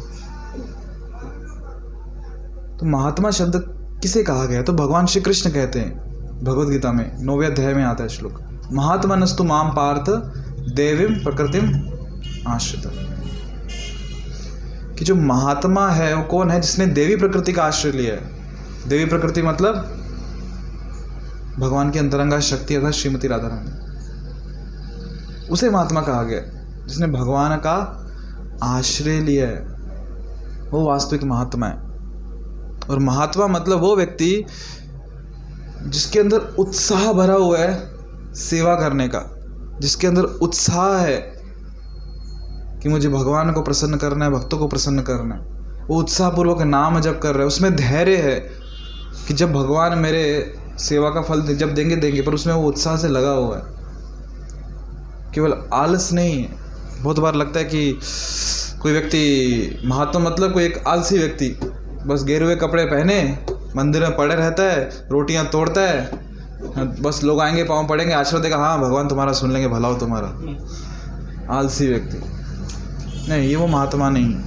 तो महात्मा शब्द किसे कहा गया? तो भगवान श्री कृष्ण कहते हैं भगवद गीता में 9वें अध्याय में आता है श्लोक, महात्मनस्तु माम पार्थ देवीम प्रकृतिम आश्रित। कि जो महात्मा है वो कौन है? जिसने देवी प्रकृति का आश्रय लिया है। देवी प्रकृति मतलब भगवान की अंतरंगा शक्ति अर्थात श्रीमती राधा रानी, उसे महात्मा कहा गया। जिसने भगवान का आश्रय लिया है वो वास्तविक महात्मा है। और महात्मा मतलब वो व्यक्ति जिसके अंदर उत्साह भरा हुआ है सेवा करने का, जिसके अंदर उत्साह है कि मुझे भगवान को प्रसन्न करना है, भक्तों को प्रसन्न करना है। वो उत्साहपूर्वक नाम जप कर रहा है, उसमें धैर्य है कि जब भगवान मेरे सेवा का फल जब देंगे, पर उसमें वो उत्साह से लगा हुआ है, केवल आलस नहीं है। बहुत बार लगता है कि कोई व्यक्ति महात्मा मतलब कोई एक आलसी व्यक्ति, बस गेरुए कपड़े पहने मंदिर में पड़े रहता है, रोटियां तोड़ता है, बस लोग आएंगे पाँव पड़ेंगे आशीर्वाद देगा, हाँ भगवान तुम्हारा सुन लेंगे, भला हो तुम्हारा। आलसी व्यक्ति नहीं, ये वो महात्मा नहीं है।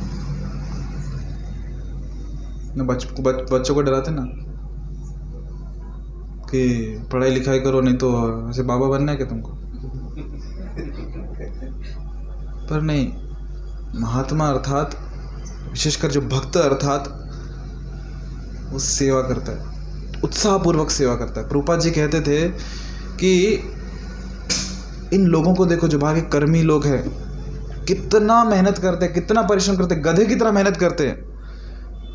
बच्चों को डराते ना कि पढ़ाई लिखाई करो नहीं तो ऐसे बाबा बनना है क्या तुमको? पर नहीं, महात्मा अर्थात विशेषकर जो भक्त अर्थात वो सेवा करता है, उत्साहपूर्वक सेवा करता है। प्रभुपाद जी कहते थे कि इन लोगों को देखो जो बाहर के कर्मी लोग हैं, कितना मेहनत करते हैं, कितना परिश्रम करते हैं, गधे की तरह मेहनत करते हैं।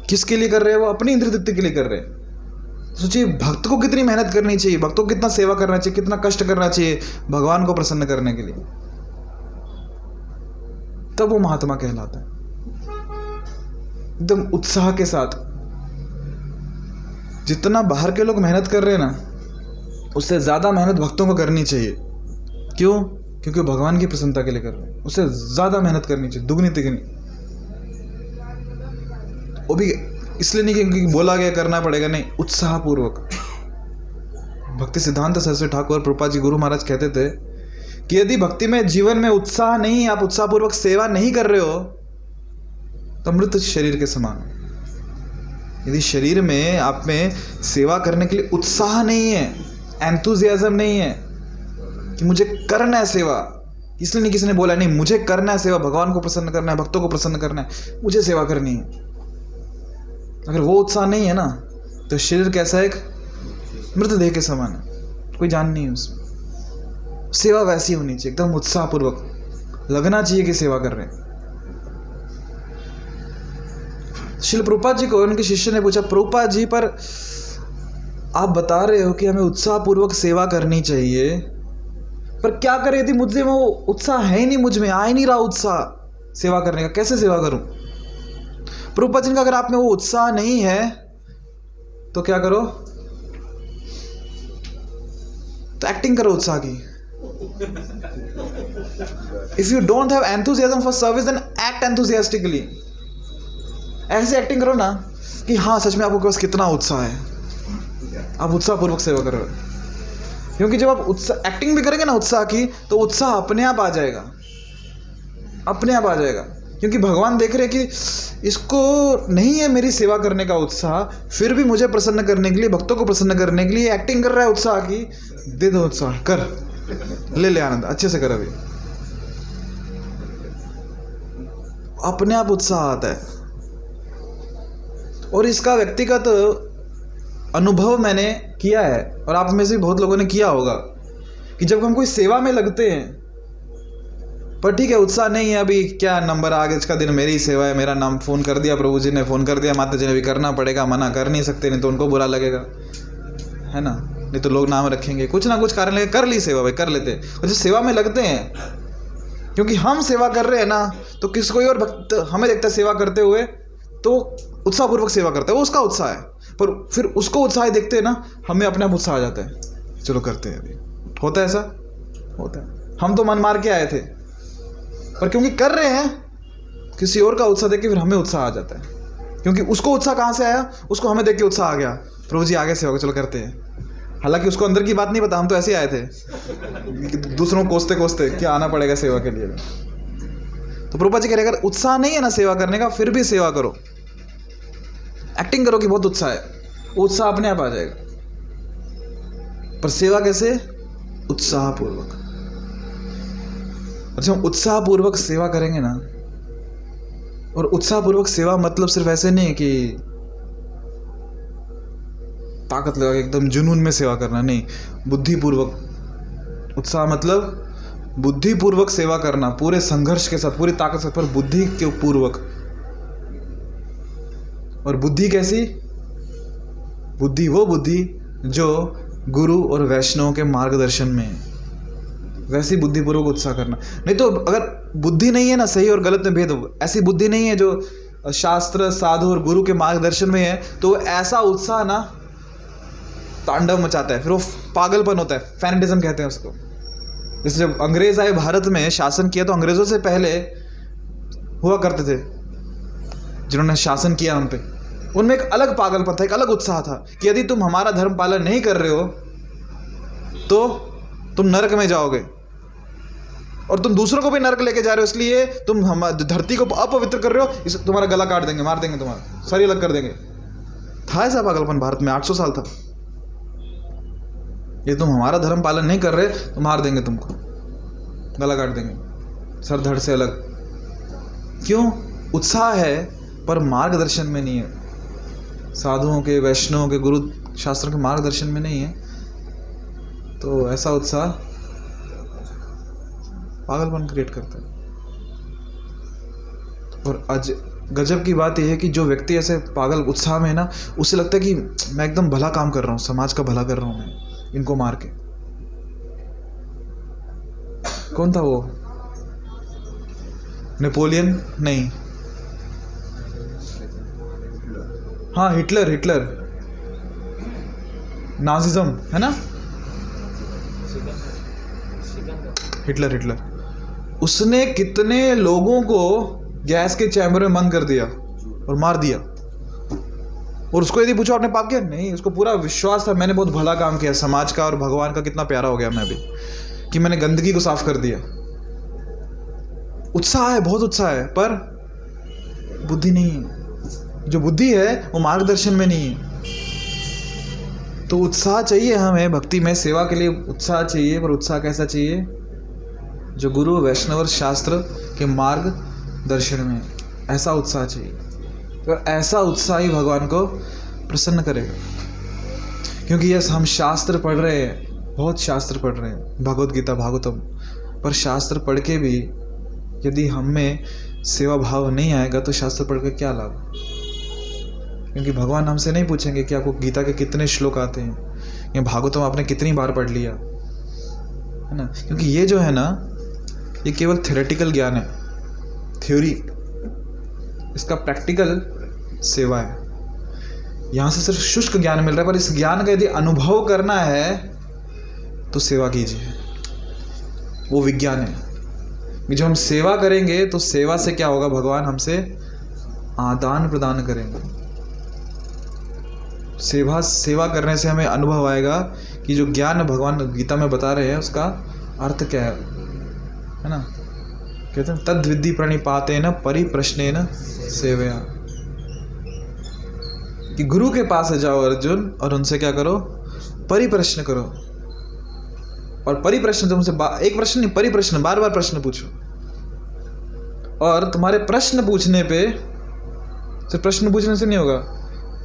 किसके लिए कर रहे हैं? वो अपनी इंद्रिय तृप्ति के लिए कर रहे हैं। सोचिए भक्त को कितनी मेहनत करनी चाहिए, भक्तों को कितना सेवा करना चाहिए, कितना कष्ट करना चाहिए भगवान को प्रसन्न करने के लिए, तब वो महात्मा कहलाता है। एकदम उत्साह के साथ। जितना बाहर के लोग मेहनत कर रहे हैं ना, उससे ज्यादा मेहनत भक्तों को करनी चाहिए। क्यों? क्योंकि भगवान की प्रसन्नता के लिए कर रहे हैं, उससे ज्यादा मेहनत करनी चाहिए, दुगनी तिगनी। वो भी इसलिए नहीं क्योंकि बोला गया करना पड़ेगा, नहीं, उत्साहपूर्वक। भक्ति सिद्धांत सरस्वती ठाकुर प्रभुपाद जी गुरु महाराज कहते थे कि यदि भक्ति में जीवन में उत्साह नहीं, आप उत्साहपूर्वक सेवा नहीं कर रहे हो तो मृत शरीर के समान। यदि शरीर में आप में सेवा करने के लिए उत्साह नहीं है, एंथुजियाज्म नहीं है कि मुझे करना है सेवा, इसलिए नहीं किसी ने बोला नहीं मुझे करना है सेवा, भगवान को प्रसन्न करना है, भक्तों को प्रसन्न करना है, मुझे सेवा करनी है, अगर वो उत्साह नहीं है ना तो शरीर कैसा एक मृतदेह के समान है, कोई जान नहीं है उसमें। सेवा वैसी होनी चाहिए, एकदम उत्साहपूर्वक लगना चाहिए कि सेवा कर रहे हैं। श्रील प्रभुपाद जी को उनके शिष्य ने पूछा, प्रभुपाद जी पर आप बता रहे हो कि हमें उत्साहपूर्वक सेवा करनी चाहिए, पर क्या करें यदि मुझसे वो उत्साह है ही नहीं, मुझ में आ ही नहीं रहा उत्साह सेवा करने का, कैसे सेवा करूं? प्रभुपाद जी का अगर आप में वो उत्साह नहीं है तो क्या करो? तो एक्टिंग करो उत्साह की। If you don't have enthusiasm for service then act enthusiastically. ऐसे एक्टिंग करो ना कि हाँ सच में आपके पास कितना उत्साह है, आप उत्साहपूर्वक सेवा कर रहे हो। क्योंकि जब आप एक्टिंग भी करेंगे ना उत्साह की, तो उत्साह अपने आप आ जाएगा, अपने आप आ जाएगा। क्योंकि भगवान देख रहे कि इसको नहीं है मेरी सेवा करने का उत्साह, फिर भी मुझे प्रसन्न करने के लिए, भक्तों को प्रसन्न करने के लिए एक्टिंग कर रहा है उत्साह की। दे दो उत्साह, कर, ले आनंद, अच्छे से कर। अभी अपने आप उत्साह आता है। और इसका व्यक्तिगत अनुभव मैंने किया है, और आप में से बहुत लोगों ने किया होगा, कि जब हम कोई सेवा में लगते हैं, पर ठीक है उत्साह नहीं है, अभी क्या नंबर आ गया, इसका दिन मेरी सेवा है, मेरा नाम फ़ोन कर दिया, प्रभु जी ने फ़ोन कर दिया, माता जी ने भी करना पड़ेगा, मना कर नहीं सकते, नहीं तो उनको बुरा लगेगा, है ना। नहीं तो लोग नाम रखेंगे, कुछ ना कुछ कारण लेके कर ली सेवा, भाई कर लेते हैं। और जो सेवा में लगते हैं, क्योंकि हम सेवा कर रहे हैं ना, तो किसी कोई और भक्त हमें देखता है सेवा करते हुए तो उत्साहपूर्वक सेवा करता है, वो उसका उत्साह है। पर फिर उसको उत्साह देखते हैं ना, हमें अपने आप उत्साह आ जाता है, चलो करते हैं। अभी होता है ऐसा, होता है। हम तो मन मार के आए थे, पर क्योंकि कर रहे हैं, किसी और का उत्साह देख के फिर हमें उत्साह आ जाता है। क्योंकि उसको उत्साह कहाँ से आया, उसको हमें देख के उत्साह आ गया, प्रभु जी आगे सेवा चलो करते हैं। हालांकि उसको अंदर की बात नहीं पता, हम तो ऐसे आए थे दूसरों को कोसते कोसते क्या आना पड़ेगा सेवा के लिए। तो प्रभुपाद जी कह रहे अगर उत्साह नहीं है ना सेवा करने का, फिर भी सेवा करो, एक्टिंग करो कि बहुत उत्साह है, वो उत्साह अपने आप आ जाएगा। पर सेवा कैसे? उत्साहपूर्वक। अच्छा, हम उत्साहपूर्वक सेवा करेंगे ना, और उत्साहपूर्वक सेवा मतलब सिर्फ ऐसे नहीं है कि ताकत लगा के एकदम जुनून में सेवा करना, नहीं, बुद्धिपूर्वक। उत्साह मतलब बुद्धिपूर्वक सेवा करना, पूरे संघर्ष के साथ, पूरी ताकत के साथ, पर बुद्धि के पूर्वक। और बुद्धि कैसी? बुद्धि वो बुद्धि जो गुरु और वैष्णव के मार्गदर्शन में है, वैसी बुद्धिपूर्वक उत्साह करना। नहीं तो अगर बुद्धि नहीं है ना, सही और गलत में भेद, ऐसी बुद्धि नहीं है जो शास्त्र, साधु और गुरु के मार्गदर्शन में है, तो ऐसा उत्साह ना तांडव मचाता है, फिर वो पागलपन होता है, फैनेटिज्म कहते हैं उसको। जैसे जब अंग्रेज आए भारत में शासन किया, तो अंग्रेजों से पहले हुआ करते थे जिन्होंने शासन किया हम पे, उनमें एक अलग पागलपन था, एक अलग उत्साह था कि यदि तुम हमारा धर्म पालन नहीं कर रहे हो तो तुम नरक में जाओगे, और तुम दूसरों को भी नरक लेके जा रहे हो, इसलिए तुम हम धरती को अपवित्र कर रहे हो, इस तुम्हारा गला काट देंगे, मार देंगे, तुम्हारा शरीर अलग कर देंगे। था ऐसा पागलपन भारत में, 800 साल था। ये तुम हमारा धर्म पालन नहीं कर रहे तो मार देंगे तुमको, गला काट देंगे, सर धड़ से अलग। क्यों? उत्साह है पर मार्गदर्शन में नहीं है, साधुओं के, वैष्णवों के, गुरु शास्त्रों के मार्गदर्शन में नहीं है, तो ऐसा उत्साह पागलपन क्रिएट करता है। और आज गजब की बात यह है कि जो व्यक्ति ऐसे पागल उत्साह में है ना, उसे लगता है कि मैं एकदम भला काम कर रहा हूँ, समाज का भला कर रहा हूँ मैं इनको मार के। कौन था वो? नेपोलियन? नहीं, हाँ, हिटलर, नाजिज्म है ना, हिटलर। उसने कितने लोगों को गैस के चैम्बर में बंद कर दिया और मार दिया, और उसको यदि पूछो आपने पाप किया? नहीं, उसको पूरा विश्वास था मैंने बहुत भला काम किया, समाज का और भगवान का कितना प्यारा हो गया मैं भी, कि मैंने गंदगी को साफ कर दिया। उत्साह है, बहुत उत्साह है, पर बुद्धि नहीं है। जो बुद्धि है वो मार्गदर्शन में नहीं है। तो उत्साह चाहिए हमें भक्ति में, सेवा के लिए उत्साह चाहिए, पर उत्साह कैसा चाहिए? जो गुरु, वैष्णव और शास्त्र के मार्गदर्शन में, ऐसा उत्साह चाहिए। तो ऐसा उत्साह ही भगवान को प्रसन्न करेगा। क्योंकि यस, हम शास्त्र पढ़ रहे हैं, बहुत शास्त्र पढ़ रहे हैं, भगवद गीता, भागवतम, पर शास्त्र पढ़ के भी यदि हम में सेवा भाव नहीं आएगा तो शास्त्र पढ़ के क्या लाभ? क्योंकि भगवान हमसे नहीं पूछेंगे कि आपको गीता के कितने श्लोक आते हैं या भागवतम आपने कितनी बार पढ़ लिया, है ना। क्योंकि ये जो है ना, ये केवल थ्योरेटिकल ज्ञान है, थ्योरी। इसका प्रैक्टिकल सेवा है। यहाँ से सिर्फ शुष्क ज्ञान मिल रहा है, पर इस ज्ञान का यदि अनुभव करना है तो सेवा कीजिए, वो विज्ञान है। जब हम सेवा करेंगे तो सेवा से क्या होगा? भगवान हमसे आदान प्रदान करेंगे। सेवा करने से हमें अनुभव आएगा कि जो ज्ञान भगवान गीता में बता रहे हैं उसका अर्थ क्या है ना। कहते हैं तद विद्धि प्रणिपातेन परिप्रश्नेन सेवया, कि गुरु के पास जाओ अर्जुन और उनसे क्या करो? परिप्रश्न करो। और परिप्रश्न तुमसे एक प्रश्न नहीं, परिप्रश्न, बार बार प्रश्न पूछो। और तुम्हारे प्रश्न पूछने पे, सिर्फ प्रश्न पूछने से नहीं होगा,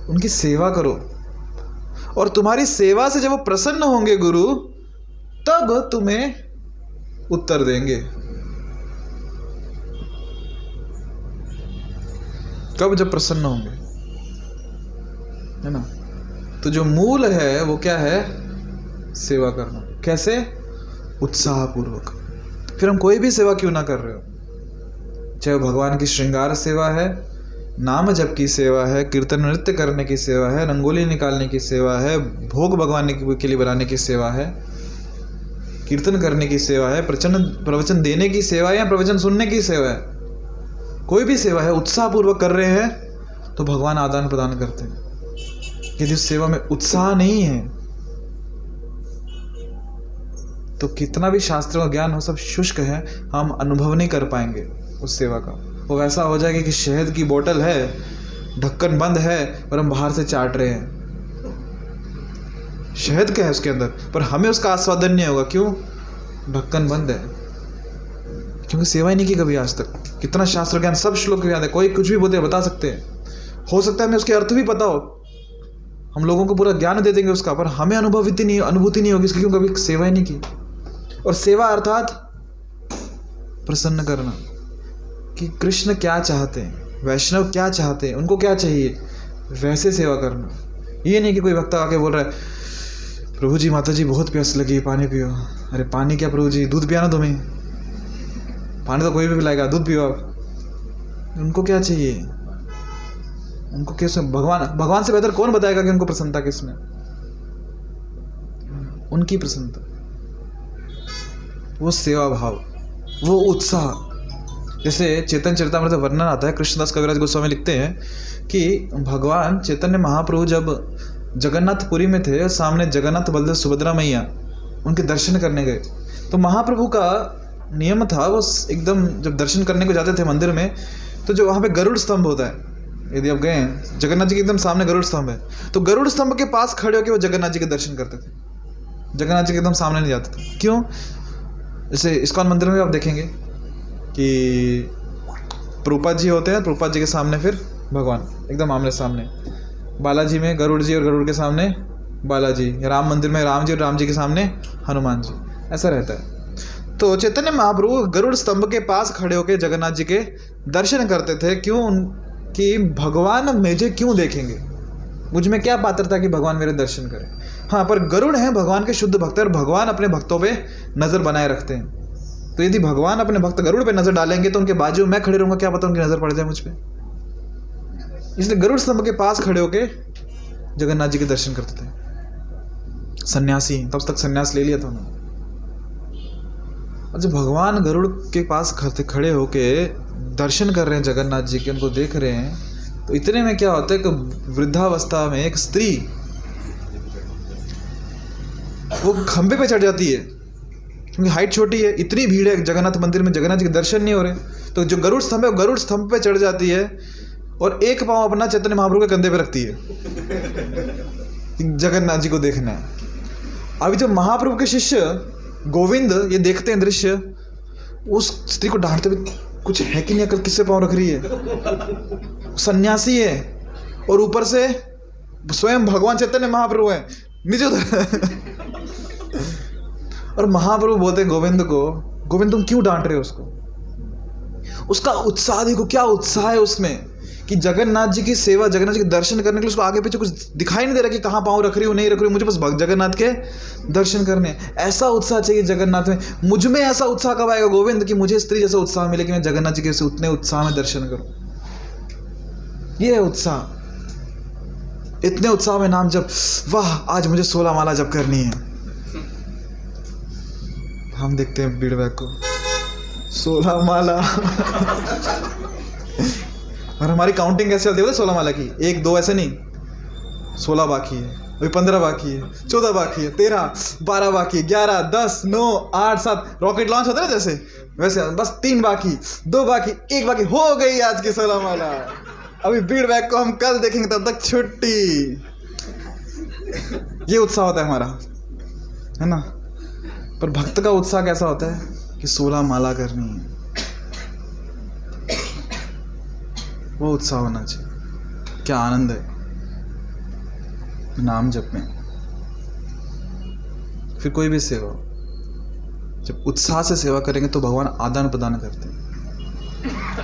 उनकी सेवा करो। और तुम्हारी सेवा से जब वो प्रसन्न होंगे गुरु, तब तुम्हें उत्तर देंगे। कब? जब प्रसन्न होंगे, है ना। तो जो मूल है वो क्या है? सेवा करना। कैसे? उत्साहपूर्वक। फिर हम कोई भी सेवा क्यों ना कर रहे हो, चाहे वो भगवान की श्रृंगार सेवा है, नाम जप की सेवा है, कीर्तन नृत्य करने की सेवा है, रंगोली निकालने की सेवा है, भोग भगवान के लिए बनाने की सेवा है, कीर्तन करने की सेवा है, प्रवचन देने की सेवा है या प्रवचन सुनने की सेवा है, कोई भी सेवा है, उत्साहपूर्वक कर रहे हैं तो भगवान आदान प्रदान करते हैं। यदि उस सेवा में उत्साह नहीं है तो कितना भी शास्त्रों का ज्ञान हो, सब शुष्क है, हम अनुभव नहीं कर पाएंगे उस सेवा का। वो वैसा हो जाएगा कि शहद की बोतल है, ढक्कन बंद है और हम बाहर से चाट रहे हैं। शहद क्या है उसके अंदर, पर हमें उसका आस्वादन नहीं होगा। क्यों? ढक्कन बंद है, क्योंकि सेवा ही नहीं की कभी आज तक। कितना शास्त्र ज्ञान, सब श्लोक याद है, कोई कुछ भी बोलते बता सकते हैं, हो सकता है हमें उसके अर्थ भी पता हो, हम लोगों को पूरा ज्ञान दे देंगे उसका, पर हमें अनुभूति नहीं होगी इसकी, क्यों? कभी सेवा ही नहीं की। और सेवा अर्थात प्रसन्न करना, कि कृष्ण क्या चाहते हैं, वैष्णव क्या चाहते हैं, उनको क्या चाहिए, वैसे सेवा करना। ये नहीं कि कोई भक्त आके बोल रहा है प्रभु जी माता जी बहुत प्यास लगी, पानी पियो। अरे पानी क्या प्रभु जी, दूध पिया ना तुम्हें, पानी तो कोई भी पिलाएगा, दूध पियो आप। उनको क्या चाहिए, उनको किस, भगवान से बेहतर कौन बताएगा कि उनको प्रसन्नता किसमें? उनकी प्रसन्नता, वो सेवा भाव, वो उत्साह। जैसे चैतन्य चरितामृत में वर्णन आता है, कृष्णदास कविराज गोस्वामी लिखते हैं कि भगवान चैतन्य महाप्रभु जब जगन्नाथपुरी में थे, सामने जगन्नाथ बलदेव सुभद्रा मैया उनके दर्शन करने गए, तो महाप्रभु का नियम था, वो एकदम जब दर्शन करने को जाते थे मंदिर में, तो जो वहाँ पे गरुड़ स्तंभ होता है, यदि आप गए हैं, जगन्नाथ जी के एकदम सामने गरुड़ स्तंभ है, तो गरुड़ स्तंभ के पास खड़े होकर वो जगन्नाथ जी के दर्शन करते थे। जगन्नाथ जी के एकदम सामने नहीं जाते थे। क्यों? जैसे इस्कॉन मंदिर में आप देखेंगे कि प्रभुपाद जी होते हैं, प्रभुपाद जी के सामने फिर भगवान एकदम आमने सामने, बालाजी में गरुड़ जी और गरुड़ के सामने बालाजी, राम मंदिर में राम जी और राम जी के सामने हनुमान जी, ऐसा रहता है। तो चैतन्य महाप्रभु गरुड़ स्तंभ के पास खड़े होकर जगन्नाथ जी के दर्शन करते थे। क्यों? कि भगवान मुझे क्यों देखेंगे, मुझ में क्या पात्रता कि भगवान मेरे दर्शन करें। हाँ, पर गरुड़ हैं भगवान के शुद्ध भक्त, और भगवान अपने भक्तों पे नज़र बनाए रखते हैं। तो यदि भगवान अपने भक्त गरुड़ पे नज़र डालेंगे तो उनके बाजू में मैं खड़े रहूँगा, क्या पता उनकी नज़र पड़ जाए मुझ पर। इसलिए गरुड़ स्तंभ के पास खड़े होके जगन्नाथ जी के दर्शन करते थे सन्यासी, तब तक सन्यास ले लिया था उन्होंने। और जब भगवान गरुड़ के पास खड़े होके दर्शन कर रहे हैं जगन्नाथ जी के, उनको देख रहे हैं, तो इतने में क्या होता है कि वृद्धावस्था में एक स्त्री वो खंबे पे चढ़ जाती है, क्योंकि हाइट छोटी है, इतनी भीड़ है जगन्नाथ मंदिर में, जगन्नाथ जी के दर्शन नहीं हो रहे, तो जो गरुड़ स्तंभ है वो गरुड़ स्तंभ पे चढ़ जाती है और एक पाँव अपना चैतन्य महाप्रभु के कंधे पे रखती है, जगन्नाथ जी को देखना है। अभी जो महाप्रभु के शिष्य गोविंद ये देखते हैं दृश्य, उस स्त्री को डांटते हुए, कुछ है कि नहीं अकल, किससे पाँव रख रही है, सन्यासी है और ऊपर से स्वयं भगवान चैतन्य महाप्रभु है, नीचे और महाप्रभु बोलते हैं गोविंद को, गोविंद तुम क्यों डांट रहे हो उसको? उसका उत्साह देखो, क्या उत्साह है उसमें कि जगन्नाथ जी की सेवा, जगन्नाथ जी के दर्शन करने के लिए उसको आगे पीछे कुछ दिखाई नहीं दे रहा कि कहाँ पाँव रख रही हूँ नहीं रख रही हूँ, मुझे बस जगन्नाथ के दर्शन करने। ऐसा उत्साह चाहिए जगन्नाथ में। मुझ में ऐसा उत्साह कब आएगा गोविंद कि मुझे स्त्री जैसा उत्साह मिले कि मैं जगन्नाथ जी के उतने उत्साह में दर्शन करूँ? ये है उत्साह। इतने उत्साह में नाम जब, वाह आज मुझे 16 माला जप करनी है। हम देखते हैं फीडबैक को, 16 माला और हमारी काउंटिंग कैसे चलती है 16 माला की, 1 2 ऐसे नहीं, 16 बाकी है, अभी 15 बाकी है, 14 बाकी है, 13 12 बाकी है, 11 10 9 8 7, रॉकेट लॉन्च होता है ना जैसे, वैसे बस 3 बाकी, 2 बाकी, 1 बाकी, हो गई आज की 16 माला। अभी फीडबैक को हम कल देखेंगे, तब तक छुट्टी। ये उत्साह होता है हमारा, है ना। पर भक्त का उत्साह कैसा होता है कि 16 माला करनी है, वो उत्साह होना चाहिए। क्या आनंद है नाम जप में। फिर कोई भी सेवा, जब उत्साह से सेवा करेंगे तो भगवान आदान प्रदान करते हैं।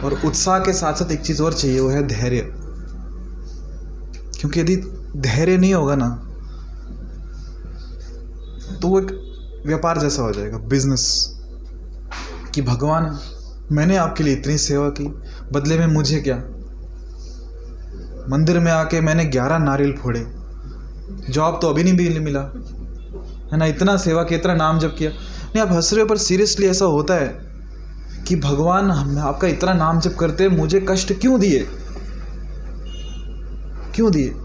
और उत्साह के साथ साथ एक चीज़ और चाहिए, वो है धैर्य। क्योंकि यदि धैर्य नहीं होगा ना तो वो एक व्यापार जैसा हो जाएगा, बिजनेस, कि भगवान मैंने आपके लिए इतनी सेवा की, बदले में मुझे क्या? मंदिर में आके मैंने 11 नारियल फोड़े, जॉब तो अभी नहीं मिला है ना, इतना सेवा किया, इतना नाम जप किया। नहीं, आप हंस रहे हो, पर सीरियसली ऐसा होता है कि भगवान आपका इतना नाम जप करते हैं, मुझे कष्ट क्यों दिए, क्यों दिए?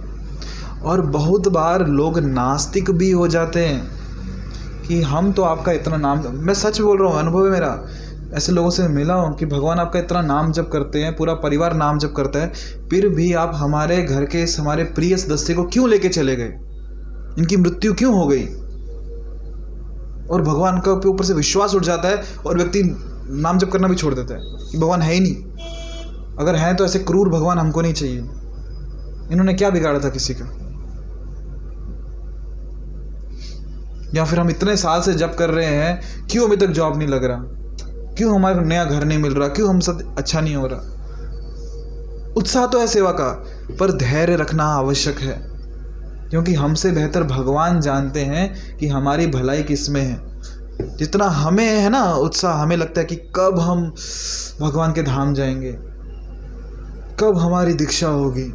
और बहुत बार लोग नास्तिक भी हो जाते हैं कि हम तो आपका इतना नाम, मैं सच बोल रहा हूँ, अनुभव है मेरा, ऐसे लोगों से मिला हूँ कि भगवान आपका इतना नाम जप करते हैं, पूरा परिवार नाम जप करता है, फिर भी आप हमारे घर के हमारे प्रिय सदस्य को क्यों लेके चले गए, इनकी मृत्यु क्यों हो गई? और भगवान का ऊपर से विश्वास उठ जाता है और व्यक्ति नाम जप करना भी छोड़ देता है कि भगवान है ही नहीं। अगर है तो ऐसे क्रूर भगवान हमको नहीं चाहिए। इन्होंने क्या बिगाड़ा था किसी का? या फिर हम इतने साल से जप कर रहे हैं, क्यों अभी तक जॉब नहीं लग रहा, क्यों हमारा नया घर नहीं मिल रहा, क्यों हम सब अच्छा नहीं हो रहा? उत्साह तो है सेवा का, पर धैर्य रखना आवश्यक है, क्योंकि हमसे बेहतर भगवान जानते हैं कि हमारी भलाई किस में है। जितना हमें है ना उत्साह, हमें लगता है कि कब हम भगवान के धाम जाएंगे, कब हमारी दीक्षा होगी,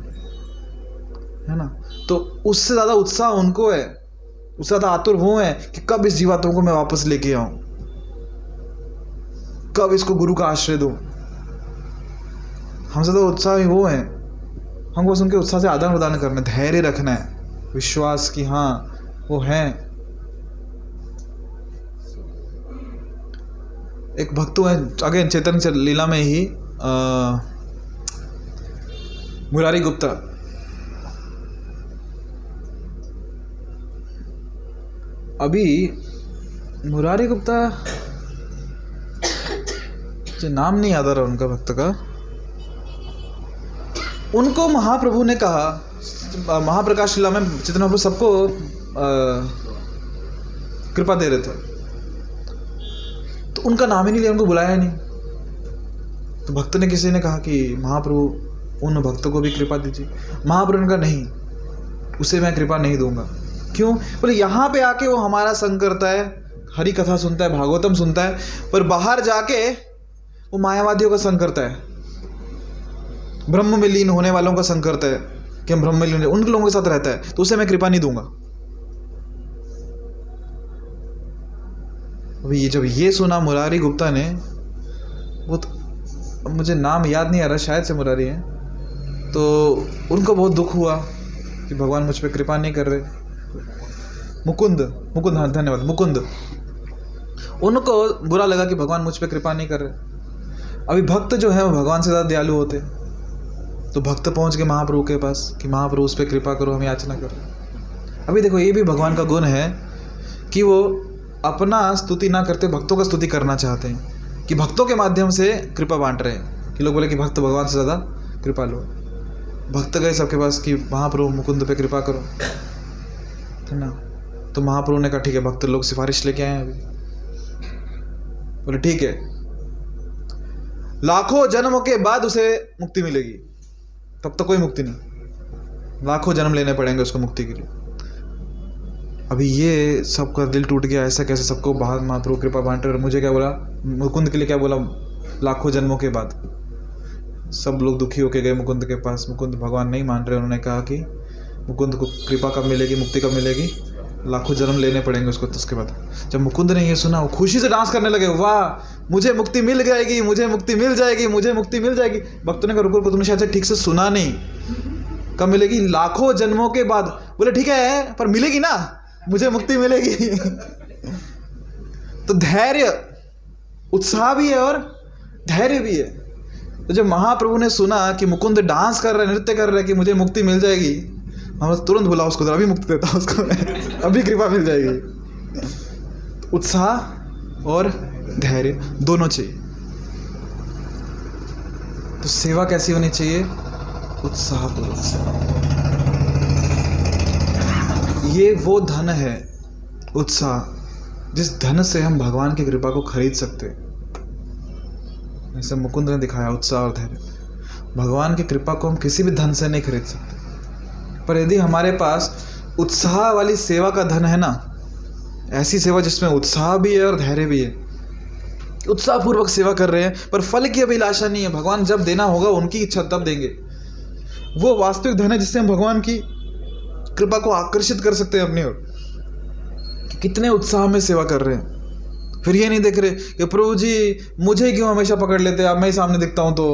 है ना, तो उससे ज़्यादा उत्साह उनको है, उससे ज़्यादा आतुर वो है कि कब इस जीवात्मा को मैं वापस लेके आऊँ, कब इसको गुरु का आश्रय दूँ। हमसे तो उत्साह वो है, हमको बस उनके उत्साह से आदान प्रदान करना है, धैर्य रखना है, विश्वास कि हाँ वो हैं। एक भक्त है, अगेन चैतन्य लीला में ही मुरारी गुप्ता, अभी मुरारी गुप्ता, जो नाम नहीं याद आ रहा उनका भक्त का, उनको महाप्रभु ने कहा, महाप्रकाश लीला में चैतन्य महाप्रभु सबको कृपा दे रहे थे, तो उनका नाम ही नहीं लिया, उनको बुलाया नहीं। तो भक्त ने, किसी ने कहा कि महाप्रभु उन भक्तों को भी कृपा दीजिए। महाप्रभु ने कहा नहीं, उसे मैं कृपा नहीं दूंगा। क्यों? बोले यहाँ पे आके वो हमारा संग करता है, हरि कथा सुनता है, भागवतम सुनता है, पर बाहर जाके वो मायावादियों का संग करता है, ब्रह्म में लीन होने वालों का संग करता है कि हम ब्रह्म में लीन, उन लोगों के साथ रहता है, तो उसे मैं कृपा नहीं दूंगा। अभी ये जब ये सुना मुरारी गुप्ता ने, वो तो मुझे नाम याद नहीं आ रहा, शायद से मुरारी है, तो उनको बहुत दुख हुआ कि भगवान मुझ पर कृपा नहीं कर रहे। मुकुंद, हाँ धन्यवाद, मुकुंद, उनको बुरा लगा कि भगवान मुझ पर कृपा नहीं कर रहे। अभी भक्त जो है वो भगवान से ज़्यादा दयालु होते, तो भक्त पहुंच गए महाप्रभु के पास कि महाप्रभु उस पर कृपा करो, हमें याचना करो। अभी देखो, ये भी भगवान का गुण है कि वो अपना स्तुति ना करते, भक्तों का स्तुति करना चाहते हैं, कि भक्तों के माध्यम से कृपा बांट रहे हैं, कि लोग बोले कि भक्त भगवान से ज़्यादा कृपा लो। भक्त गए सबके पास कि महाप्रभु मुकुंद पे कृपा करो, है ना, तो महाप्रभु ने कहा ठीक है, भक्त लोग सिफारिश लेके आए हैं अभी, बोले ठीक है, लाखों जन्मों के बाद उसे मुक्ति मिलेगी, तब तक कोई मुक्ति नहीं, लाखों जन्म लेने पड़ेंगे उसको मुक्ति के लिए। अभी ये सबका दिल टूट गया, ऐसा कैसे सबको बाहर महाप्रभु कृपा बांट रहे, और मुझे क्या बोला, मुकुंद के लिए क्या बोला, लाखों जन्मों के बाद। सब लोग दुखी होके गए मुकुंद के पास, मुकुंद भगवान नहीं मान रहे, उन्होंने कहा कि मुकुंद को कृपा कब मिलेगी, मुक्ति कब मिलेगी, लाखों जन्म लेने पड़ेंगे उसको। तो उसके बाद जब मुकुंद ने ये सुना, वो खुशी से डांस करने लगे, वाह मुझे मुक्ति मिल जाएगी, मुझे मुक्ति मिल जाएगी, मुझे मुक्ति मिल जाएगी। भक्तों ने कहा रुको, तुमने शायद से ठीक से सुना नहीं, कब मिलेगी, लाखों जन्मों के बाद। बोले ठीक है, पर मिलेगी ना, मुझे मुक्ति मिलेगी। तो धैर्य, उत्साह भी है और धैर्य भी है। तो जब महाप्रभु ने सुना कि मुकुंद डांस कर रहे, नृत्य कर रहे, कि मुझे मुक्ति मिल जाएगी, हम तुरंत बुलाओ उसको, अभी मुक्ति देता हूँ उसको, अभी कृपा मिल जाएगी। उत्साह और धैर्य दोनों चाहिए। तो सेवा कैसी होनी चाहिए, उत्साहपूर्वक सेवा। ये वो धन है, उत्साह, जिस धन से हम भगवान की कृपा को खरीद सकते हैं। ऐसे मुकुंद ने दिखाया उत्साह और धैर्य। भगवान की कृपा को हम किसी भी धन से नहीं खरीद सकते, पर यदि हमारे पास उत्साह वाली सेवा का धन है ना, ऐसी सेवा जिसमें उत्साह भी है और धैर्य भी है, उत्साहपूर्वक सेवा कर रहे हैं, पर फल की अभिलाषा नहीं है। भगवान जब देना होगा उनकी इच्छा तब देंगे। वो वास्तविक धन है जिससे हम भगवान की कृपा को आकर्षित कर सकते हैं अपनी ओर। कितने उत्साह में सेवा कर रहे हैं, फिर ये नहीं देख रहे कि प्रभु जी मुझे क्यों हमेशा पकड़ लेते, अब मैं ही सामने दिखता हूँ तो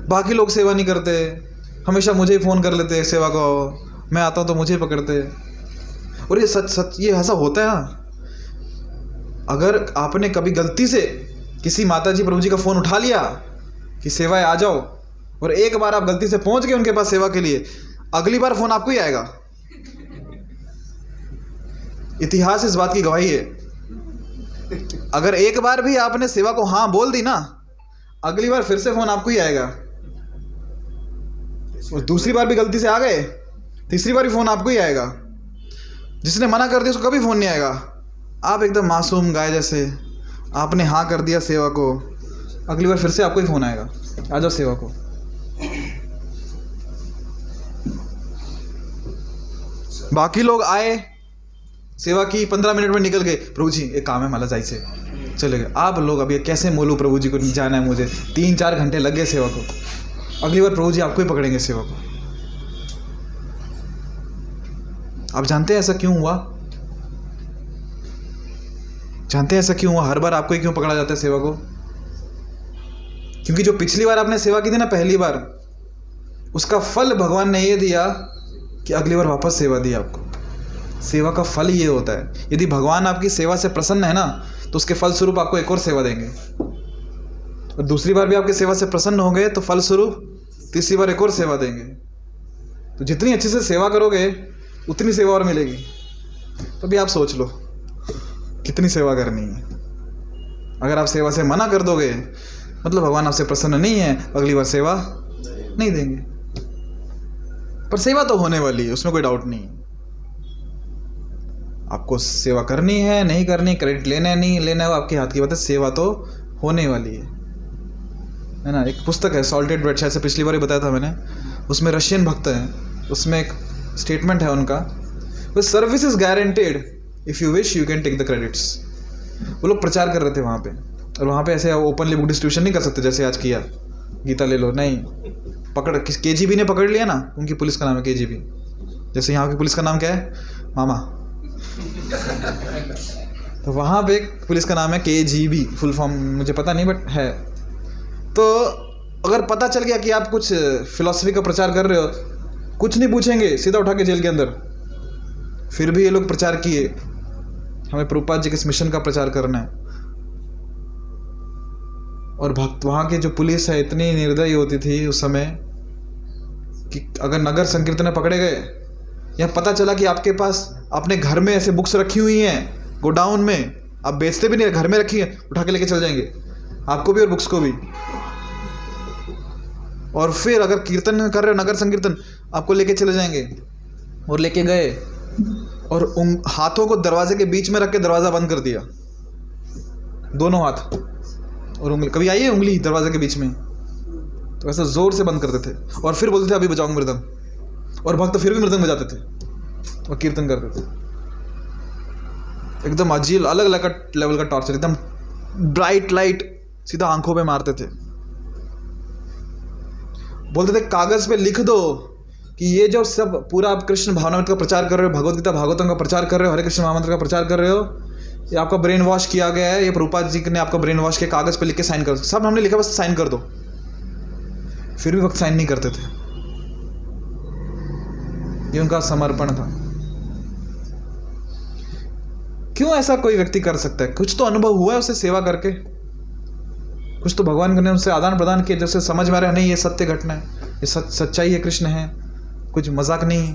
बाकी लोग सेवा नहीं करते, हमेशा मुझे ही फ़ोन कर लेते सेवा को, मैं आता हूँ तो मुझे ही पकड़ते। और ये सच ये ऐसा होता है। हाँ, अगर आपने कभी गलती से किसी माता जी प्रभु जी का फ़ोन उठा लिया कि सेवाएं आ जाओ, और एक बार आप गलती से पहुंच गए उनके पास सेवा के लिए, अगली बार फ़ोन आपको ही आएगा। इतिहास इस बात की गवाही है। अगर एक बार भी आपने सेवा को हाँ बोल दी ना, अगली बार फिर से फ़ोन आपको ही आएगा। और दूसरी बार भी गलती से आ गए, तीसरी बार भी फ़ोन आपको ही आएगा। जिसने मना कर दिया उसको कभी फ़ोन नहीं आएगा। आप एकदम मासूम गाय जैसे आपने हाँ कर दिया सेवा को, अगली बार फिर से आपको ही फ़ोन आएगा, आ जाओ सेवा को। बाकी लोग आए, सेवा की, 15 मिनट में निकल गए, प्रभु जी एक काम है मला जायचे, चले गए। आप लोग अभी कैसे बोलूँ प्रभु जी को नहीं जाना है मुझे, 3-4 घंटे लग गए सेवा को, अगली बार प्रभु जी आपको ही पकड़ेंगे सेवा को। आप जानते हैं ऐसा क्यों हुआ? जानते हैं ऐसा क्यों हुआ? हर बार आपको ही क्यों पकड़ा जाता है सेवा को? क्योंकि जो पिछली बार आपने सेवा की थी ना, पहली बार, उसका फल भगवान ने ये दिया कि अगली बार वापस सेवा दी आपको। सेवा का फल ये होता है। यदि भगवान आपकी सेवा से प्रसन्न है ना, तो उसके फल स्वरूप आपको एक और सेवा देंगे, और दूसरी बार भी आपकी सेवा से प्रसन्न हो गए तो फल स्वरूप तीसरी बार एक और सेवा देंगे। तो जितनी अच्छे से सेवा करोगे उतनी सेवा और मिलेगी। तो भी आप सोच लो कितनी सेवा करनी है। अगर आप सेवा से मना कर दोगे मतलब भगवान आपसे प्रसन्न नहीं है, अगली बार सेवा नहीं देंगे। पर सेवा तो होने वाली है, उसमें कोई डाउट नहीं है। आपको सेवा करनी है नहीं करनी, क्रेडिट लेना है नहीं लेना है, वो आपके हाथ की बात है। सेवा तो होने वाली है ना। एक पुस्तक है सॉल्टेड ब्रेड, शायद से पिछली बार ही बताया था मैंने, उसमें रशियन भक्त हैं, उसमें एक स्टेटमेंट है उनका, वो service is guaranteed, if you wish you can take the credits. वो लोग प्रचार कर रहे थे वहाँ पे, और वहाँ पे ऐसे ओपनली बुक डिस्ट्रीब्यूशन नहीं कर सकते जैसे आज किया, गीता ले लो, नहीं, पकड़ KGB ने पकड़ लिया ना, उनकी पुलिस का नाम है KGB। जैसे यहाँ की पुलिस का नाम क्या है? मामा। तो वहाँ पे एक पुलिस का नाम है KGB, फुल फॉर्म मुझे पता नहीं बट है। तो अगर पता चल गया कि आप कुछ फिलॉसफी का प्रचार कर रहे हो, कुछ नहीं पूछेंगे, सीधा उठा के जेल के अंदर। फिर भी ये लोग प्रचार किए, हमें प्रभुपाद जी के इस मिशन का प्रचार करना है। और भक्त वहाँ की जो पुलिस है इतनी निर्दयी होती थी उस समय कि अगर नगर संकीर्तन में पकड़े गए, या पता चला कि आपके पास अपने घर में ऐसे बुक्स रखी हुई हैं गोडाउन में, आप बेचते भी नहीं, घर में रखी है, उठा के लेके चल जाएंगे आपको भी और बुक्स को भी। और फिर अगर कीर्तन कर रहे हो, नगर संकीर्तन, आपको लेके चले जाएंगे। और लेके गए और हाथों को दरवाजे के बीच में रख के दरवाज़ा बंद कर दिया, दोनों हाथ और उंगली। कभी आई है उंगली दरवाजे के बीच में? तो ऐसा जोर से बंद करते थे और फिर बोलते थे अभी बजाऊंगा मृदंग, और भक्त फिर भी मृदंग बजाते थे और कीर्तन करते थे। एकदम अजीब अलग अलग लेवल का टॉर्चर, एकदम ब्राइट लाइट सीधा आंखों पे मारते थे। बोलते थे कागज पे लिख दो कि ये जो सब पूरा आप कृष्ण भावनामृत का प्रचार कर रहे हो, भगवद गीता भागवतम का प्रचार कर रहे हो, हरे कृष्ण महामंत्र का प्रचार कर रहे हो, ये आपका ब्रेन वॉश किया गया है, ये प्रभुपाद जी ने आपका ब्रेन वॉश के कागज पे लिख के साइन कर दो। सब हमने लिखा, बस साइन कर दो। फिर भी वक्त साइन नहीं करते थे। ये उनका समर्पण था। क्यों ऐसा कोई व्यक्ति कर सकता है? कुछ तो अनुभव हुआ है उसे सेवा करके, कुछ तो भगवान ने उनसे आदान प्रदान किया, जैसे समझ में आ रहा है नहीं ये सत्य घटना है, ये सच्चाई है, कृष्ण है, कुछ मजाक नहीं है,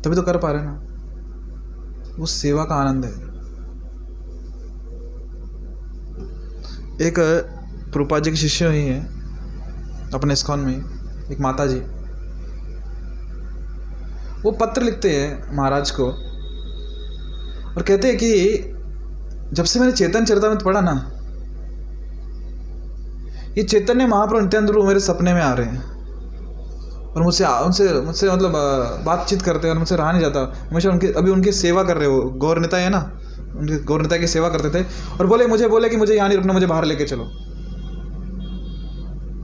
तभी तो कर पा रहे ना। वो सेवा का आनंद है। एक प्रभुपाद जी की शिष्य हुई है अपने इस्कॉन में, एक माता जी, वो पत्र लिखते हैं महाराज को और कहते हैं कि जब से मैंने चैतन्य चरितामृत पढ़ा ना, ये चैतन्य महाप्रभु नित्यानंद प्रभु मेरे सपने में आ रहे हैं। और मुझसे मुझसे मतलब बातचीत करते हैं और मुझसे रहा नहीं जाता। हमेशा उनकी सेवा कर रहे हो, गौर नेता है ना, उनके गौर नेता की सेवा करते थे और मुझे बोले कि मुझे यहाँ नहीं रुकना, मुझे बाहर लेके चलो,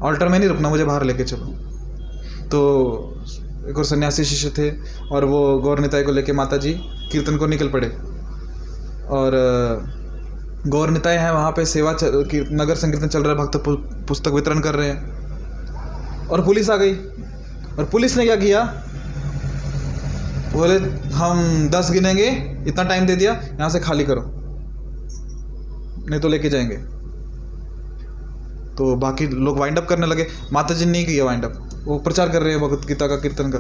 ऑल्टर में नहीं रुकना, मुझे बाहर लेके चलो। तो एक और सन्यासी शिष्य थे और वो गौर निताई को लेके माता जी कीर्तन को निकल पड़े और गौर निताई हैं वहाँ पे नगर संकीर्तन चल रहा है, भक्त पुस्तक वितरण कर रहे हैं और पुलिस आ गई। और पुलिस ने क्या किया, बोले हम 10 गिनेंगे, इतना टाइम दे दिया, यहाँ से खाली करो नहीं तो लेके जाएंगे। तो बाकी लोग वाइंड अप करने लगे, माता जी ने नहीं किया वाइंड अप, वो प्रचार कर रहे हैं भगवत गीता का, कीर्तन का।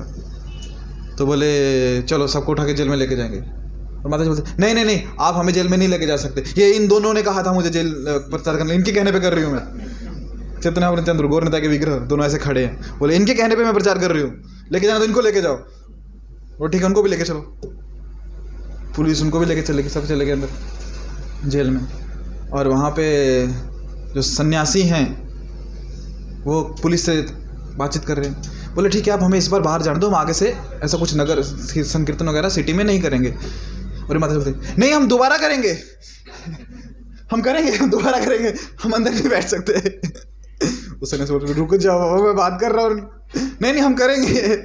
तो बोले चलो सबको उठा के जेल में लेके जाएंगे। और माता जी बोलते नहीं आप हमें जेल में नहीं लेके जा सकते, ये इन दोनों ने कहा था मुझे जेल प्रचार करने, इनके कहने पे कर रही हूँ मैं। चैतन्य नित्यानंद गौर नेता के विग्रह दोनों ऐसे खड़े हैं, बोले इनके कहने पे मैं प्रचार कर रही हूँ, लेके जाना तो इनको लेके जाओ। और ठीक है उनको भी लेके चलो, पुलिस उनको भी लेके चलेगी, सब चले गए अंदर जेल में। और वहाँ पे जो सन्यासी हैं वो पुलिस से बातचीत कर रहे हैं, बोले ठीक है आप हमें इस बार बाहर जाने दो, हम आगे से ऐसा कुछ नगर संकीर्तन वगैरह सिटी में नहीं करेंगे। और माता बोलते नहीं हम दोबारा करेंगे, हम दोबारा करेंगे, हम अंदर नहीं बैठ सकते। उस सन्यासी बोलते रुक जाओ मैं बात कर रहा हूँ, नहीं हम करेंगे।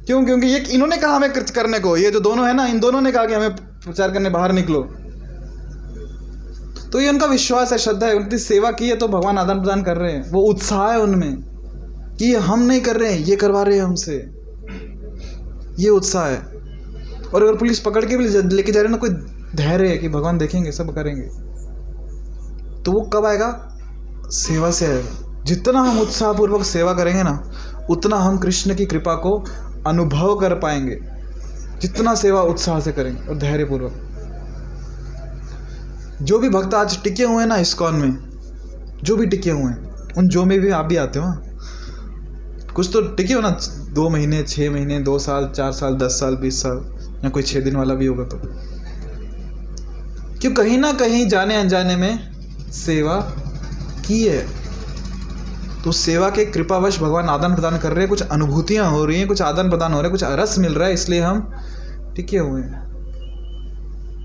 क्यों? क्योंकि ये इन्होंने कहा हमें करने को, ये जो दोनों है ना, इन दोनों ने कहा कि हमें प्रचार करने बाहर निकलो। तो ये उनका विश्वास है, श्रद्धा है, उनकी सेवा की है तो भगवान आदान प्रदान कर रहे हैं। वो उत्साह है उनमें कि ये हम नहीं कर रहे हैं, ये करवा रहे हैं हमसे, ये उत्साह है। और अगर पुलिस पकड़ के भी लेके जा रहे हैं ना, कोई धैर्य है कि भगवान देखेंगे, सब करेंगे। तो वो कब आएगा? सेवा से आएगा। जितना हम उत्साहपूर्वक सेवा करेंगे ना, उतना हम कृष्ण की कृपा को अनुभव कर पाएंगे, जितना सेवा उत्साह से करेंगे और धैर्यपूर्वक। जो भी भक्त आज टिके हुए हैं ना इस्कॉन में, जो भी टिके हुए हैं, उन जो में भी आप भी आते हो, कुछ तो टिके हो ना, 2 महीने 6 महीने 2 साल 4 साल 10 साल 20 साल, या कोई 6 दिन वाला भी होगा। तो क्यों? कहीं ना कहीं जाने अनजाने में सेवा की है, तो सेवा के कृपावश भगवान आदान प्रदान कर रहे हैं, कुछ अनुभूतियां हो रही हैं, कुछ आदान प्रदान हो रहे हैं, कुछ रस मिल रहा है, इसलिए हम टिके हुए हैं,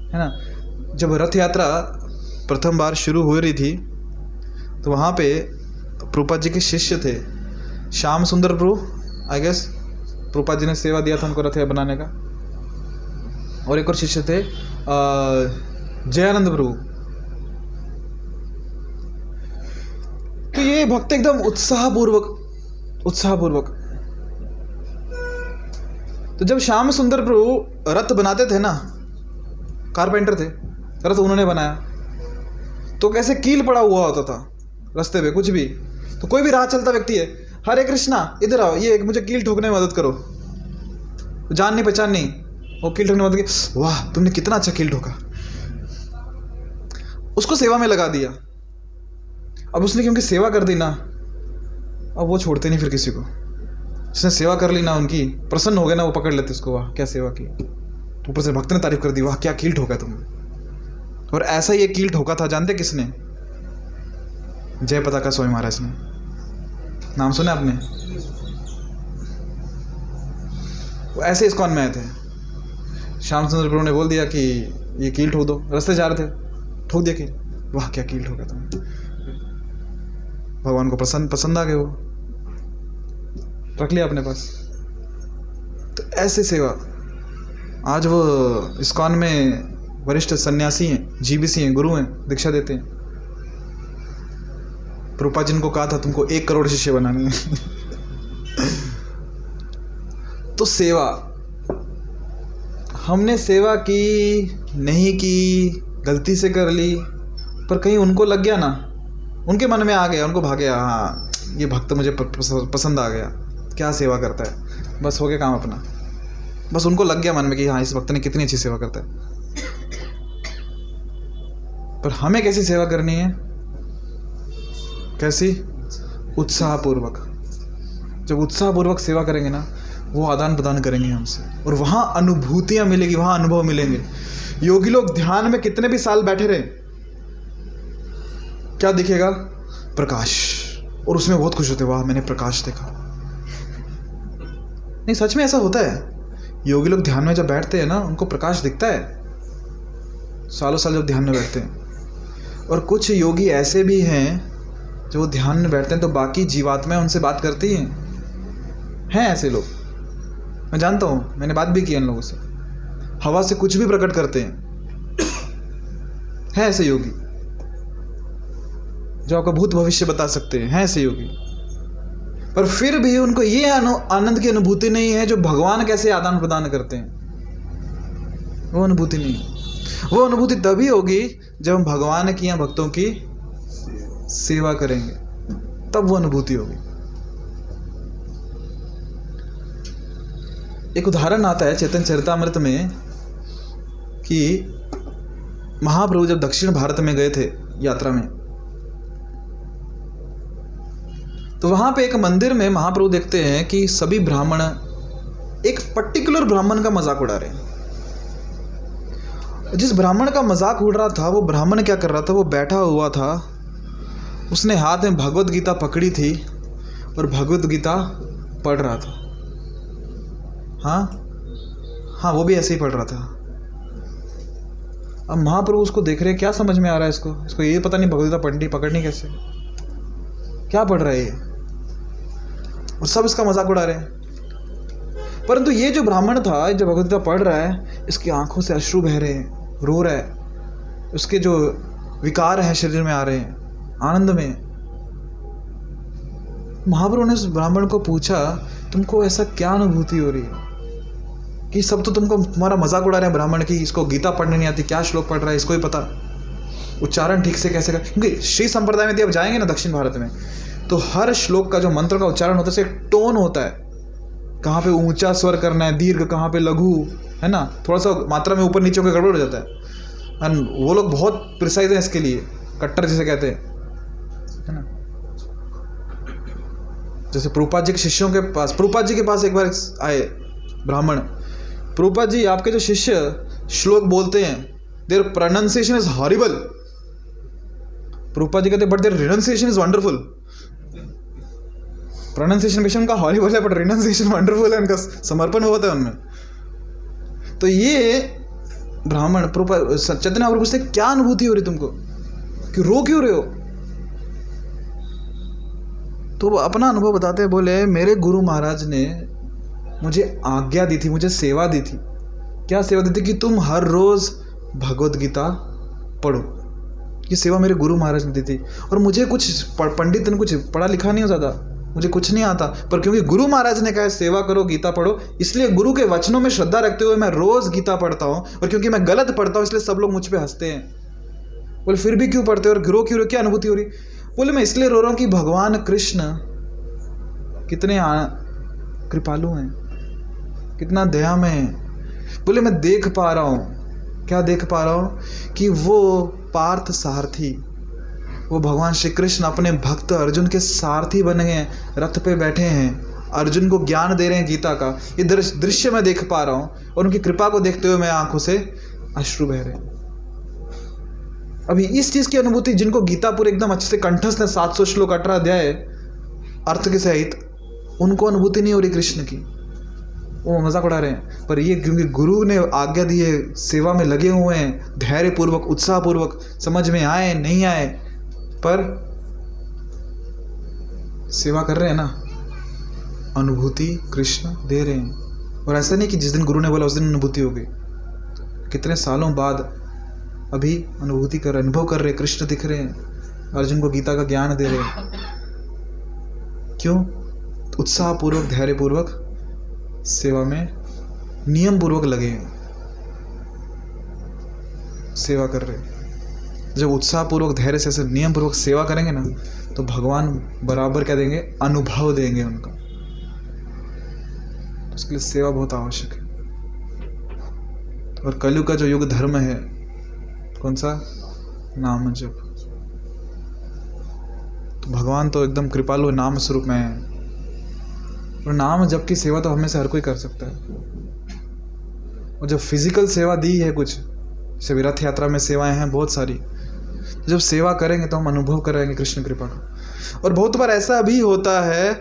है ना। जब रथ यात्रा प्रथम बार शुरू हो रही थी तो वहाँ पे प्रभुपाद जी के शिष्य थे, श्याम सुंदर प्रभु, आई गेस प्रभुपाद जी ने सेवा दिया था उनको रथ बनाने का। और एक और शिष्य थे जयानंद प्रभु। तो ये भक्त एकदम उत्साहपूर्वक। तो जब श्याम सुंदर प्रभु रथ बनाते थे ना, कारपेंटर थे, रथ उन्होंने बनाया, तो कैसे कील पड़ा हुआ होता था रास्ते पे, कुछ भी। तो कोई भी राह चलता व्यक्ति है, हरे कृष्णा इधर आओ, ये मुझे कील ठोकने में मदद करो, जान नहीं पहचान नहीं, वो कील ठोकने में मदद की, वाह तुमने कितना अच्छा कील ठोका, उसको सेवा में लगा दिया। अब उसने क्योंकि सेवा कर दी ना, अब वो छोड़ते नहीं फिर किसी को। जिसने सेवा कर ली ना, उनकी प्रसन्न हो गए ना, वो पकड़ लेते उसको, वाह क्या सेवा की। ऊपर से भक्त ने तारीफ कर दी, वाह क्या कील ठोका तुमने। और ऐसा ही एक कील ठोका था, जानते किसने? जय पताका स्वामी महाराज ने। नाम सुना आपने? वो ऐसे इस्कॉन में आए थे, श्याम सुंदर प्रभु ने बोल दिया कि ये कील ठोक दो, रास्ते जा रहे थे, ठोक दिया कील, वाह क्या कील ठोका तुमने। भगवान को पसंद आ गए, वो रख लिया अपने पास। तो ऐसे सेवा आज वो इस्कॉन में वरिष्ठ सन्यासी हैं, जीबीसी हैं, गुरु हैं, दीक्षा देते हैं। प्रभुपाद जी को कहा था तुमको 1 करोड़ शिष्य बनाने हैं। तो सेवा, हमने सेवा की नहीं की, गलती से कर ली, पर कहीं उनको लग गया ना, उनके मन में आ गया, उनको भाग गया, हाँ ये भक्त मुझे पसंद आ गया, क्या सेवा करता है, बस हो गया काम अपना। बस उनको लग गया मन में कि हाँ इस भक्त ने कितनी अच्छी सेवा करता है। पर हमें कैसी सेवा करनी है? कैसी? उत्साहपूर्वक। जब उत्साहपूर्वक सेवा करेंगे ना, वो आदान प्रदान करेंगे हमसे, और वहाँ अनुभूतियाँ मिलेगी, वहाँ अनुभव मिलेंगे। योगी लोग ध्यान में कितने भी साल बैठे रहे, क्या दिखेगा? प्रकाश। और उसमें बहुत खुश होते, वाह मैंने प्रकाश देखा। नहीं, सच में ऐसा होता है। योगी लोग ध्यान में जब बैठते हैं ना, उनको प्रकाश दिखता है सालों साल जब ध्यान में बैठते हैं। और कुछ योगी ऐसे भी हैं जो ध्यान में बैठते हैं तो बाकी जीवात्माएं उनसे बात करती हैं ऐसे लोग, मैं जानता हूँ, मैंने बात भी की इन लोगों से। हवा से कुछ भी प्रकट करते हैं ऐसे योगी जो आपका भूत भविष्य बता सकते हैं ऐसे योगी। पर फिर भी उनको ये आनंद की अनुभूति नहीं है जो भगवान कैसे आदान प्रदान करते हैं, वो अनुभूति नहीं है। वो अनुभूति तभी होगी जब हम भगवान की या भक्तों की सेवा करेंगे, तब वो अनुभूति होगी। एक उदाहरण आता है चैतन्य चरितामृत में कि महाप्रभु जब दक्षिण भारत में गए थे यात्रा में, तो वहां पे एक मंदिर में महाप्रभु देखते हैं कि सभी ब्राह्मण एक पर्टिकुलर ब्राह्मण का मजाक उड़ा रहे हैं। जिस ब्राह्मण का मजाक उड़ रहा था, वो ब्राह्मण क्या कर रहा था, वो बैठा हुआ था, उसने हाथ में भगवत गीता पकड़ी थी और भगवत गीता पढ़ रहा था। हाँ, वो भी ऐसे ही पढ़ रहा था। अब महाप्रभु उसको देख रहे हैं, क्या समझ में आ रहा है इसको ये पता नहीं भगवत गीता पकड़नी कैसे, क्या पढ़ रहा है ये, और सब इसका मजाक उड़ा रहे हैं। परंतु ये जो ब्राह्मण था, जो भगवत गीता पढ़ रहा है, इसकी आंखों से अश्रु बह रहे हैं, रो रहा है, उसके जो विकार हैं शरीर में आ रहे हैं, आनंद में। महाप्रभु ने उस ब्राह्मण को पूछा, तुमको ऐसा क्या अनुभूति हो रही है कि सब तो तुम्हारा मजाक उड़ा रहे हैं ब्राह्मण की, इसको गीता पढ़ने नहीं आती, क्या श्लोक पढ़ रहा है, इसको ही पता, उच्चारण ठीक से कैसे कर। क्योंकि श्री संप्रदाय में यदि आप जाएंगे ना दक्षिण भारत में, तो हर श्लोक का जो मंत्र का उच्चारण होता है, एक टोन होता है, कहाँ पे ऊंचा स्वर करना है, दीर्घ कहाँ पे लघु, है ना, थोड़ा सा मात्रा में ऊपर नीचे होकर गड़बड़ हो जाता है। एंड वो लोग बहुत प्रिसाइज हैं इसके लिए, कट्टर जिसे कहते हैं, है ना। जैसे प्रभुपाद जी के शिष्यों के पास, प्रभुपाद जी के पास एक बार आए ब्राह्मण, प्रभुपाद जी आपके जो शिष्य श्लोक बोलते हैं, their pronunciation is horrible. Prabhupada ji कहते but their renunciation is wonderful. Pronunciation बेशक उनका हॉरिबल है, बट रिनाउंसिएशन वंडरफुल है, उनका समर्पण होता है उनमें। तो ये ब्राह्मण चैतन्य महाप्रभु पूछते, क्या अनुभूति हो रही तुमको, कि रो क्यों रहे हो? तो वो अपना अनुभव बताते हैं, बोले मेरे गुरु महाराज ने मुझे आज्ञा दी थी, मुझे सेवा दी थी। क्या सेवा दी थी? कि तुम हर रोज भगवत गीता पढ़ो। ये सेवा मेरे गुरु महाराज ने दी थी। और मुझे कुछ पंडित ने कुछ पढ़ा लिखा नहीं हो ज़्यादा, मुझे कुछ नहीं आता, पर क्योंकि गुरु महाराज ने कहा सेवा करो, गीता पढ़ो, इसलिए गुरु के वचनों में श्रद्धा रखते हुए मैं रोज गीता पढ़ता हूँ। और क्योंकि मैं गलत पढ़ता हूँ इसलिए सब लोग मुझ पर हंसते हैं। बोले फिर भी क्यों पढ़ते हो और रो क्यों, क्या अनुभूति हो रही? बोले मैं इसलिए रो रहा हूँ कि भगवान कृष्ण कितने कृपालु हैं, कितना दयामय है। बोले मैं देख पा रहा हूँ, क्या देख पा रहा हूँ? कि वो पार्थ सारथी, वो भगवान श्री कृष्ण अपने भक्त अर्जुन के सारथी बन गए हैं, रथ पे बैठे हैं, अर्जुन को ज्ञान दे रहे हैं गीता का। ये दृश्य मैं देख पा रहा हूँ और उनकी कृपा को देखते हुए मैं आंखों से अश्रु बह रहे हैं। अभी इस चीज़ की अनुभूति जिनको गीता पूरे एकदम अच्छे से कंठस्थ है, 700 श्लोक 18 अध्याय अर्थ के सहित, उनको अनुभूति नहीं हो रही कृष्ण की, वो मजाक उड़ा रहे हैं। पर ये क्योंकि गुरु ने आज्ञा दी है, सेवा में लगे हुए हैं, धैर्यपूर्वक उत्साहपूर्वक, समझ में आए नहीं आए पर सेवा कर रहे हैं ना, अनुभूति कृष्ण दे रहे हैं। और ऐसा नहीं कि जिस दिन गुरु ने बोला उस दिन अनुभूति हो गई, कितने सालों बाद अभी अनुभूति कर, अनुभव कर रहे, कृष्ण दिख रहे हैं, अर्जुन को गीता का ज्ञान दे रहे हैं। क्यों? उत्साहपूर्वक धैर्यपूर्वक सेवा में नियम पूर्वक लगे हैं, सेवा कर रहे हैं। जब उत्साहपूर्वक धैर्य से नियम पूर्वक सेवा करेंगे ना, तो भगवान बराबर क्या देंगे? अनुभव देंगे उनका। तो उसके लिए सेवा बहुत आवश्यक है। और कलयुग का जो युग धर्म है कौन सा? नाम जप। तो भगवान तो एकदम कृपालु नाम स्वरूप में है, और नाम जप की सेवा तो हमें से हर कोई कर सकता है। और जब फिजिकल सेवा दी है कुछ, जैसे रथ यात्रा में सेवाएं हैं बहुत सारी, जब सेवा करेंगे तो हम अनुभव करेंगे कृष्ण कृपा का। और बहुत बार ऐसा भी होता है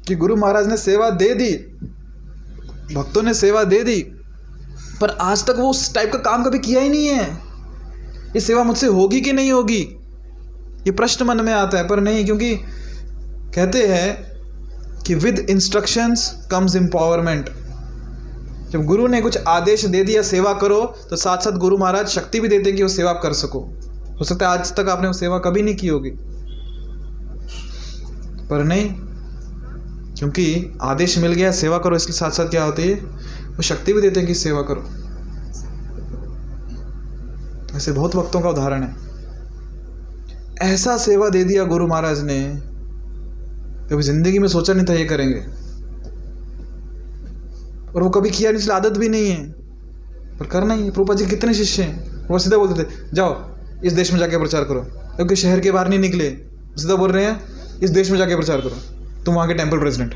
कि गुरु महाराज ने सेवा दे दी, भक्तों ने सेवा दे दी, पर आज तक वो उस टाइप का काम कभी किया ही नहीं है। ये सेवा मुझसे होगी कि नहीं होगी, ये प्रश्न मन में आता है, पर नहीं, क्योंकि कहते हैं कि विद इंस्ट्रक्शंस कम्स एम्पावरमेंट। जब गुरु ने कुछ आदेश दे दिया सेवा करो, तो साथ साथ गुरु महाराज शक्ति भी देते हैं कि वो सेवा आप कर सको। हो सकता है आज तक आपने वो सेवा कभी नहीं की होगी, पर नहीं, क्योंकि आदेश मिल गया सेवा करो, इसके साथ साथ क्या होती है, वो शक्ति भी देते हैं कि सेवा करो। ऐसे बहुत भक्तों का उदाहरण है। ऐसा सेवा दे दिया गुरु महाराज ने, कभी जिंदगी में सोचा नहीं था ये करेंगे, और वो कभी किया नहीं, इसलिए आदत भी नहीं है, पर करना ही है। प्रभुपाद जी कितने शिष्य हैं, वो सीधा बोलते थे जाओ इस देश में जाके प्रचार करो, क्योंकि शहर के बाहर नहीं निकले, सीधा बोल रहे हैं इस देश में जाके प्रचार करो। तुम वहाँ के टेम्पल प्रेसिडेंट,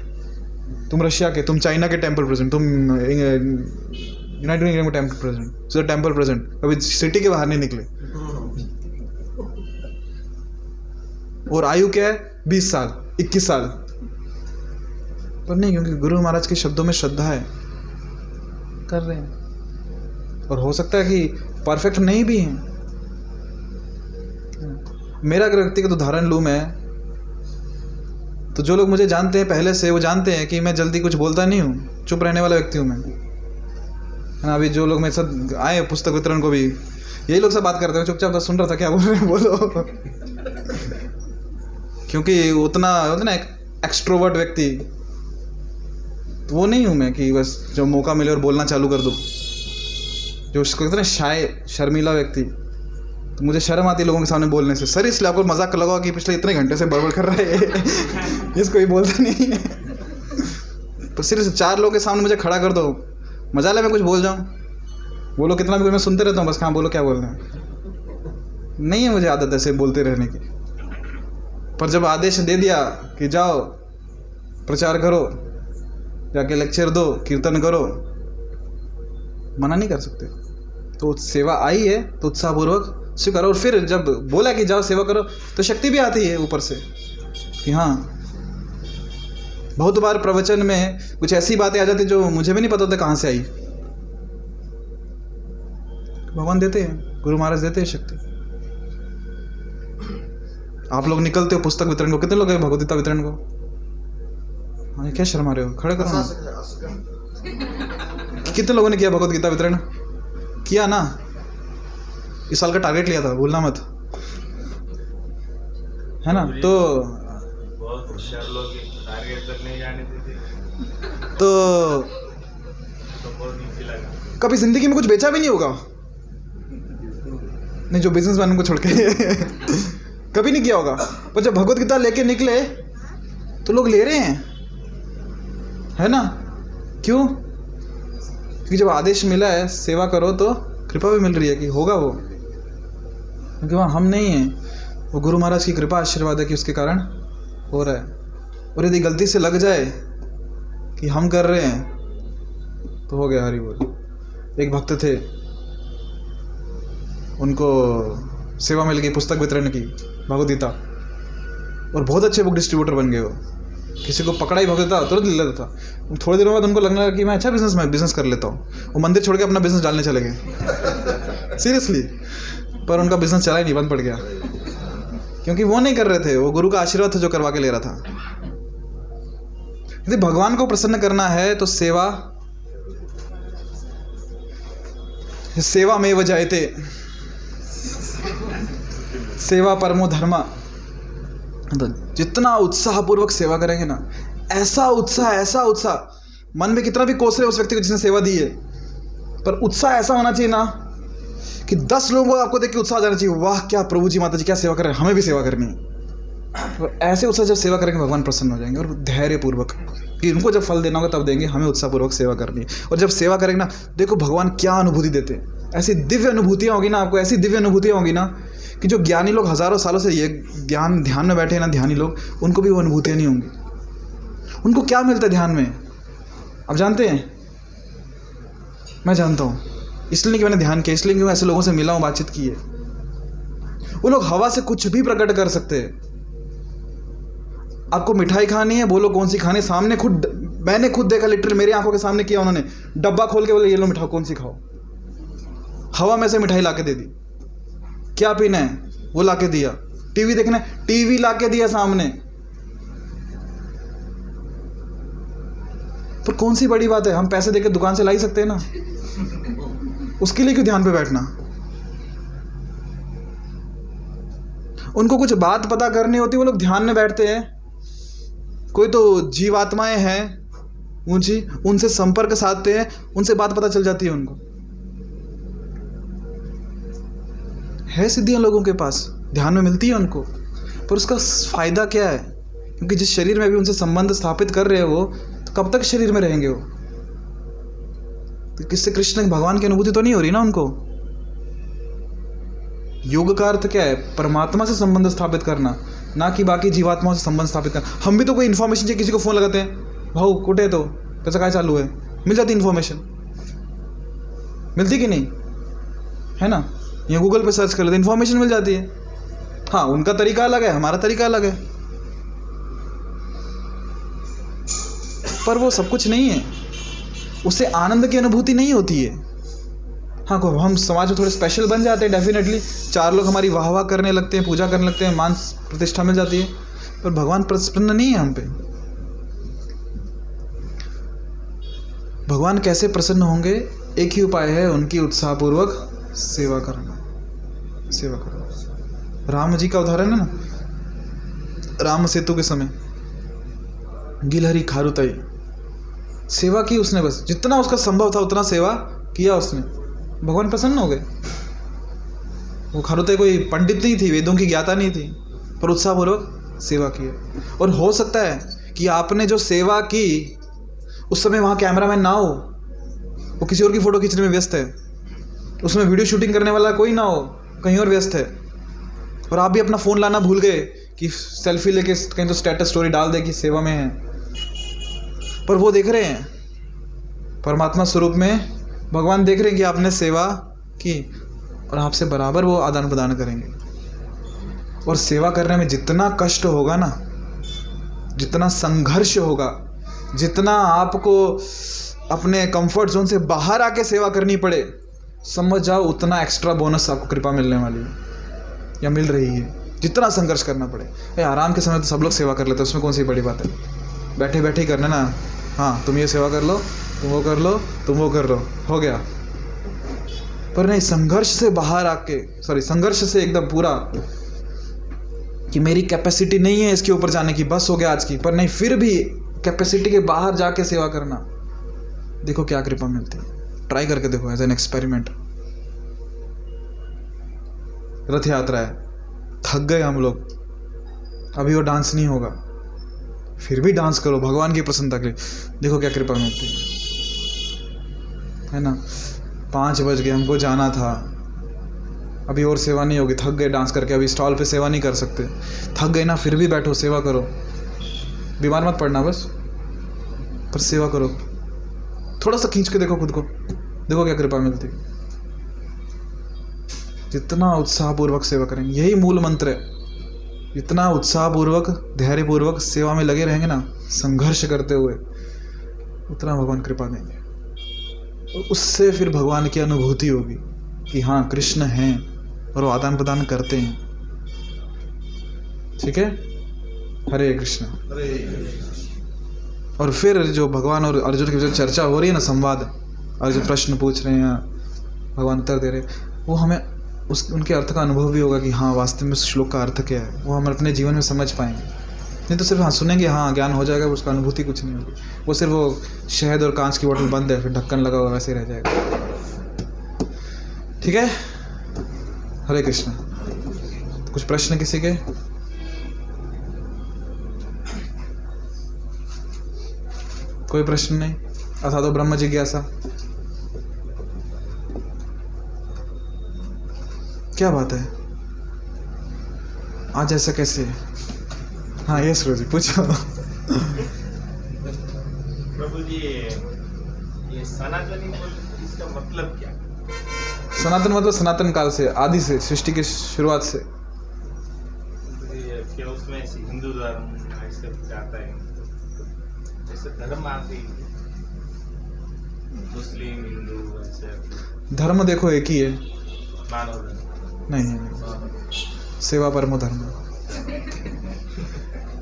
तुम रशिया के, तुम चाइना के टेम्पल प्रेसिडेंट, तुम यूनाइटेड किंगडम के टेम्पल प्रेसिडेंट, सीधा टेम्पल प्रेसिडेंट, कभी सिटी के बाहर नहीं निकले। और आयु क्या है, 20 साल 21 साल, पर नहीं, क्योंकि गुरु महाराज के शब्दों में श्रद्धा है, कर रहे हैं। और हो सकता है कि परफेक्ट नहीं भी हैं। मेरा अगर व्यक्तिगत उदाहरण लूँ मैं, तो जो लोग मुझे जानते हैं पहले से, वो जानते हैं कि मैं जल्दी कुछ बोलता नहीं हूँ, चुप रहने वाला व्यक्ति हूँ मैं, है ना। अभी जो लोग मेरे साथ आए पुस्तक वितरण को भी, यही लोग सब बात करते हैं, चुपचाप तो सुन रहा था क्या बोल रहे हैं, बोलो। क्योंकि उतना एक एक्सट्रोवर्ट व्यक्ति तो वो नहीं हूँ मैं कि बस जब मौका मिले और बोलना चालू कर दूँ। जो उसको कहते हैं शाय, शर्मीला व्यक्ति, तो मुझे शर्म आती है लोगों के सामने बोलने से। सर इसलिए आपको मजाक लगा कि पिछले इतने घंटे से बड़बड़ कर रहे हैं, इसको ही बोलता नहीं है। पर सिर्फ 4 लोगों के सामने मुझे खड़ा कर दो, मजा ले मैं कुछ बोल जाऊँ, बोलो कितना भी, मैं सुनते रहता हूँ बस, कहाँ बोलो क्या बोलना है। नहीं है मुझे आदत ऐसे बोलते रहने की। पर जब आदेश दे दिया कि जाओ प्रचार करो, जाके लेक्चर दो, कीर्तन करो, मना नहीं कर सकते। तो सेवा आई है तो उत्साहपूर्वक स्वीकारो। और फिर जब बोला कि जाओ सेवा करो, तो शक्ति भी आती है ऊपर से कि हाँ। बहुत बार प्रवचन में कुछ ऐसी बातें आ जाती जो मुझे भी नहीं पता होता कहाँ से आई, भगवान देते हैं, गुरु महाराज देते हैं शक्ति। आप लोग निकलते हो पुस्तक वितरण को, कितने लोग हैं भगवद्गीता वितरण को? हाँ, क्या शर्मा रहे हो, खड़े करो ना। कितने लोगों ने किया भगवद्गीता वितरण? किया ना? इस साल का टारगेट लिया था, भूलना मत, है ना। तो बहुत होशियार लोग टारगेट तक नहीं जाने देते, तो बहुत नीचे लगा। कभी जिंदगी में कुछ बेचा भी नहीं होगा, नहीं जो बिजनेसमैन उनको छोड़ के कभी नहीं किया होगा। पर जब भगवत गीता लेके निकले तो लोग ले रहे हैं, है ना। क्यों? क्योंकि जब आदेश मिला है सेवा करो तो कृपा भी मिल रही है कि होगा वो, क्योंकि वहाँ हम नहीं हैं, वो गुरु महाराज की कृपा आशीर्वाद है कि उसके कारण हो रहा है। और यदि गलती से लग जाए कि हम कर रहे हैं तो हो गया, हरि बोल। एक भक्त थे, उनको सेवा मिल गई पुस्तक वितरण की, भगवद गीता, और बहुत अच्छे बुक डिस्ट्रीब्यूटर बन गए वो। किसी को पकड़ा ही भगवद गीता तुरंत ले लेता था। थोड़े दिनों बाद उनको लगने लगा कि मैं अच्छा बिजनेस कर लेता हूँ। वो मंदिर छोड़ के अपना बिजनेस डालने चले गए सीरियसली। पर उनका बिजनेस चला ही नहीं, बंद पड़ गया, क्योंकि वो नहीं कर रहे थे, वो गुरु का आशीर्वाद था जो करवा के ले रहा था। यदि भगवान को प्रसन्न करना है तो सेवा में वजायते, सेवा परमो धर्म। तो जितना उत्साहपूर्वक सेवा करेंगे ना, ऐसा उत्साह मन में कितना भी कोस रहे उस व्यक्ति को जिसने सेवा दी है, पर उत्साह ऐसा होना चाहिए ना कि 10 लोगों को आपको देख के उत्साह जाना चाहिए, वाह क्या प्रभु जी माता जी क्या सेवा कर रहे हैं, हमें भी सेवा करनी है। और ऐसे उत्साह जब सेवा करेंगे भगवान प्रसन्न हो जाएंगे, और धैर्यपूर्वक कि उनको जब फल देना होगा तब देंगे, हमें उत्साहपूर्वक सेवा करनी है। और जब सेवा करेंगे ना, देखो भगवान क्या अनुभूति देते हैं, ऐसी दिव्य अनुभूतियाँ होगी ना आपको, ऐसी दिव्य अनुभूतियाँ होगी ना कि जो ज्ञानी लोग हज़ारों सालों से ये ध्यान में बैठे हैं ना, ध्यानी लोग, उनको भी वो अनुभूतियाँ नहीं होंगी। उनको क्या मिलता है ध्यान में, आप जानते हैं? मैं जानता हूँ, इसलिए नहीं कि मैंने ध्यान किया, इसलिए कि मैं ऐसे लोगों से मिला हूँ, बातचीत की है। वो लोग हवा से कुछ भी प्रकट कर सकते हैं। आपको मिठाई खानी है, बोलो कौन सी खानी, सामने खुद मैंने खुद देखा, लिटरली मेरी आंखों के सामने किया उन्होंने। डब्बा खोल के बोले ये लो मिठाई, कौन सी खाओ, हवा में से मिठाई ला के दे दी। क्या पीना है वो ला के दिया, टीवी देखना है टीवी ला के दिया सामने। पर कौन सी बड़ी बात है, हम पैसे देकर दुकान से ला ही सकते हैं ना, उसके लिए क्यों ध्यान पे बैठना। उनको कुछ बात पता करनी होती, वो लोग ध्यान में बैठते हैं। कोई तो जीवात्माएं हैं ऊंची, उनसे संपर्क साधते हैं, उनसे बात पता चल जाती है उनको। है सिद्धियां लोगों के पास, ध्यान में मिलती है उनको, पर उसका फायदा क्या है? क्योंकि जिस शरीर में भी उनसे संबंध स्थापित कर रहे हैं वो, तो कब तक शरीर में रहेंगे वो? तो किससे कृष्ण भगवान की अनुभूति तो नहीं हो रही ना उनको। योग का अर्थ क्या है? परमात्मा से संबंध स्थापित करना, ना कि बाकी जीवात्माओं से संबंध स्थापित करना। हम भी तो कोई इन्फॉर्मेशन चाहिए, किसी को फोन लगाते हैं, भाऊ कुटे तो कैसा काय चालू है, मिल जाती इन्फॉर्मेशन, मिलती कि नहीं है ना? या गूगल पे सर्च कर लेते, इन्फॉर्मेशन मिल जाती है। हाँ, उनका तरीका अलग है, हमारा तरीका अलग है, पर वो सब कुछ नहीं है। उससे आनंद की अनुभूति नहीं होती है। हाँ, को हम समाज में थोड़े स्पेशल बन जाते हैं डेफिनेटली, 4 लोग हमारी वाह वाह करने लगते हैं, पूजा करने लगते हैं, मान प्रतिष्ठा मिल जाती है, पर भगवान प्रसन्न नहीं है हम पे। भगवान कैसे प्रसन्न होंगे? एक ही उपाय है, उनकी उत्साहपूर्वक सेवा करना। सेवा करना। राम जी का उदाहरण है ना, राम सेतु के समय गिलहरी खारुताई सेवा की उसने, बस जितना उसका संभव था उतना सेवा किया उसने, भगवान प्रसन्न हो गए। वो खारुताई कोई पंडित नहीं थी, वेदों की ज्ञाता नहीं थी, पर उत्साहपूर्वक सेवा की। और हो सकता है कि आपने जो सेवा की उस समय वहाँ कैमरामैन ना हो, वो किसी और की फ़ोटो खींचने में व्यस्त है, उसमें वीडियो शूटिंग करने वाला कोई ना हो, कहीं और व्यस्त है, और आप भी अपना फ़ोन लाना भूल गए कि सेल्फी लेके कहीं तो स्टेटस स्टोरी डाल दे कि सेवा में है। पर वो देख रहे हैं, परमात्मा स्वरूप में भगवान देख रहे हैं कि आपने सेवा की, और आपसे बराबर वो आदान प्रदान करेंगे। और सेवा करने में जितना कष्ट होगा ना, जितना संघर्ष होगा, जितना आपको अपने कंफर्ट जोन से बाहर आके सेवा करनी पड़े, समझ जाओ उतना एक्स्ट्रा बोनस आपको कृपा मिलने वाली है या मिल रही है। जितना संघर्ष करना पड़े, आराम के समय तो सब लोग सेवा कर लेते हैं, उसमें कौन सी बड़ी बात है? बैठे बैठे ही करना ना, हाँ तुम ये सेवा कर लो, तुम वो कर लो, तुम वो कर लो, हो गया। पर नहीं, संघर्ष से बाहर आके, संघर्ष से एकदम पूरा कि मेरी कैपेसिटी नहीं है इसके ऊपर जाने की, बस हो गया आज की, पर नहीं, फिर भी कैपेसिटी के बाहर जाके सेवा करना, देखो क्या कृपा मिलती है। ट्राई करके देखो एज एन एक्सपेरिमेंट। रथ यात्रा है, थक गए हम लोग, अभी वो डांस नहीं होगा, फिर भी डांस करो भगवान की प्रसन्नता के लिए, देखो क्या कृपा मिलती है ना। 5 बज गए, हमको जाना था, अभी और सेवा नहीं होगी, थक गए डांस करके, अभी स्टॉल पे सेवा नहीं कर सकते, थक गए ना, फिर भी बैठो सेवा करो, बीमार मत पड़ना बस, पर सेवा करो। थोड़ा सा खींच के देखो खुद को, देखो क्या कृपा मिलती। जितना उत्साहपूर्वक सेवा करेंगे, यही मूल मंत्र है, जितना उत्साहपूर्वक धैर्यपूर्वक सेवा में लगे रहेंगे ना, संघर्ष करते हुए, उतना भगवान कृपा देंगे। और उससे फिर भगवान की अनुभूति होगी कि हाँ कृष्ण हैं और वो आदान प्रदान करते हैं। ठीक है, हरे कृष्ण। और फिर जो भगवान और अर्जुन की जो चर्चा हो रही है ना, संवाद, अर्जुन प्रश्न पूछ रहे हैं, भगवान उत्तर दे रहे हैं, वो हमें उनके अर्थ का अनुभव भी होगा कि हाँ वास्तव में उस श्लोक का अर्थ क्या है, वो हम अपने जीवन में समझ पाएंगे। नहीं तो सिर्फ हाँ सुनेंगे, हाँ ज्ञान हो जाएगा, उसका अनुभूति कुछ नहीं होगी, वो सिर्फ वो शहद और कांच की बोतल बंद है, फिर ढक्कन लगा हुआ वैसे ही रह जाएगा। ठीक है, हरे कृष्ण। कुछ प्रश्न किसी के? कोई प्रश्न नहीं? अथा तो ब्रह्म जिज्ञासा। क्या बात है, आज ऐसा कैसे? हाँ ये सुरो जी पूछो। प्रभु जी, ये सनातनी बोल इसका मतलब क्या? सनातन मतलब सनातन काल से, आदि से, सृष्टि की शुरुआत से। क्या उसमें हिंदू धर्म ऐसे जाता है? जैसे धर्म आते ही मुस्लिम हिंदू ऐसे धर्म देखो एक ही है। मानव धर्म नहीं, सेवा परमो धर्म।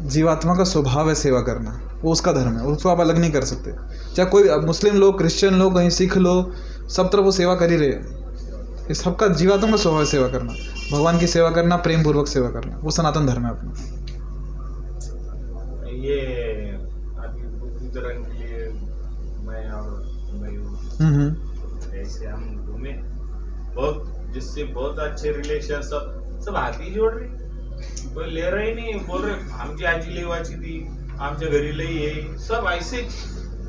जीवात्मा का स्वभाव है सेवा करना, वो उसका धर्म है, उसको आप अलग नहीं कर सकते। चाहे कोई मुस्लिम लोग, क्रिश्चियन लोग, कहीं सिख लोग, सब तरफ वो सेवा कर ही रहे हैं। इस सबका जीवात्मा का स्वभाव है सेवा करना, भगवान की सेवा करना, प्रेम पूर्वक सेवा करना, वो सनातन धर्म है अपना। ये अभी बुद्ध धर्म के लिए मैं और मयूर ऐसे हम घूमे बहुत, जिससे बहुत अच्छे रिलेशन सब हाथ ही जोड़ रहे, कोई ले रहा ही नहीं, बोल रहे आमची आजी लेवाची थी, आमच्या घरी लई है, सब ऐसे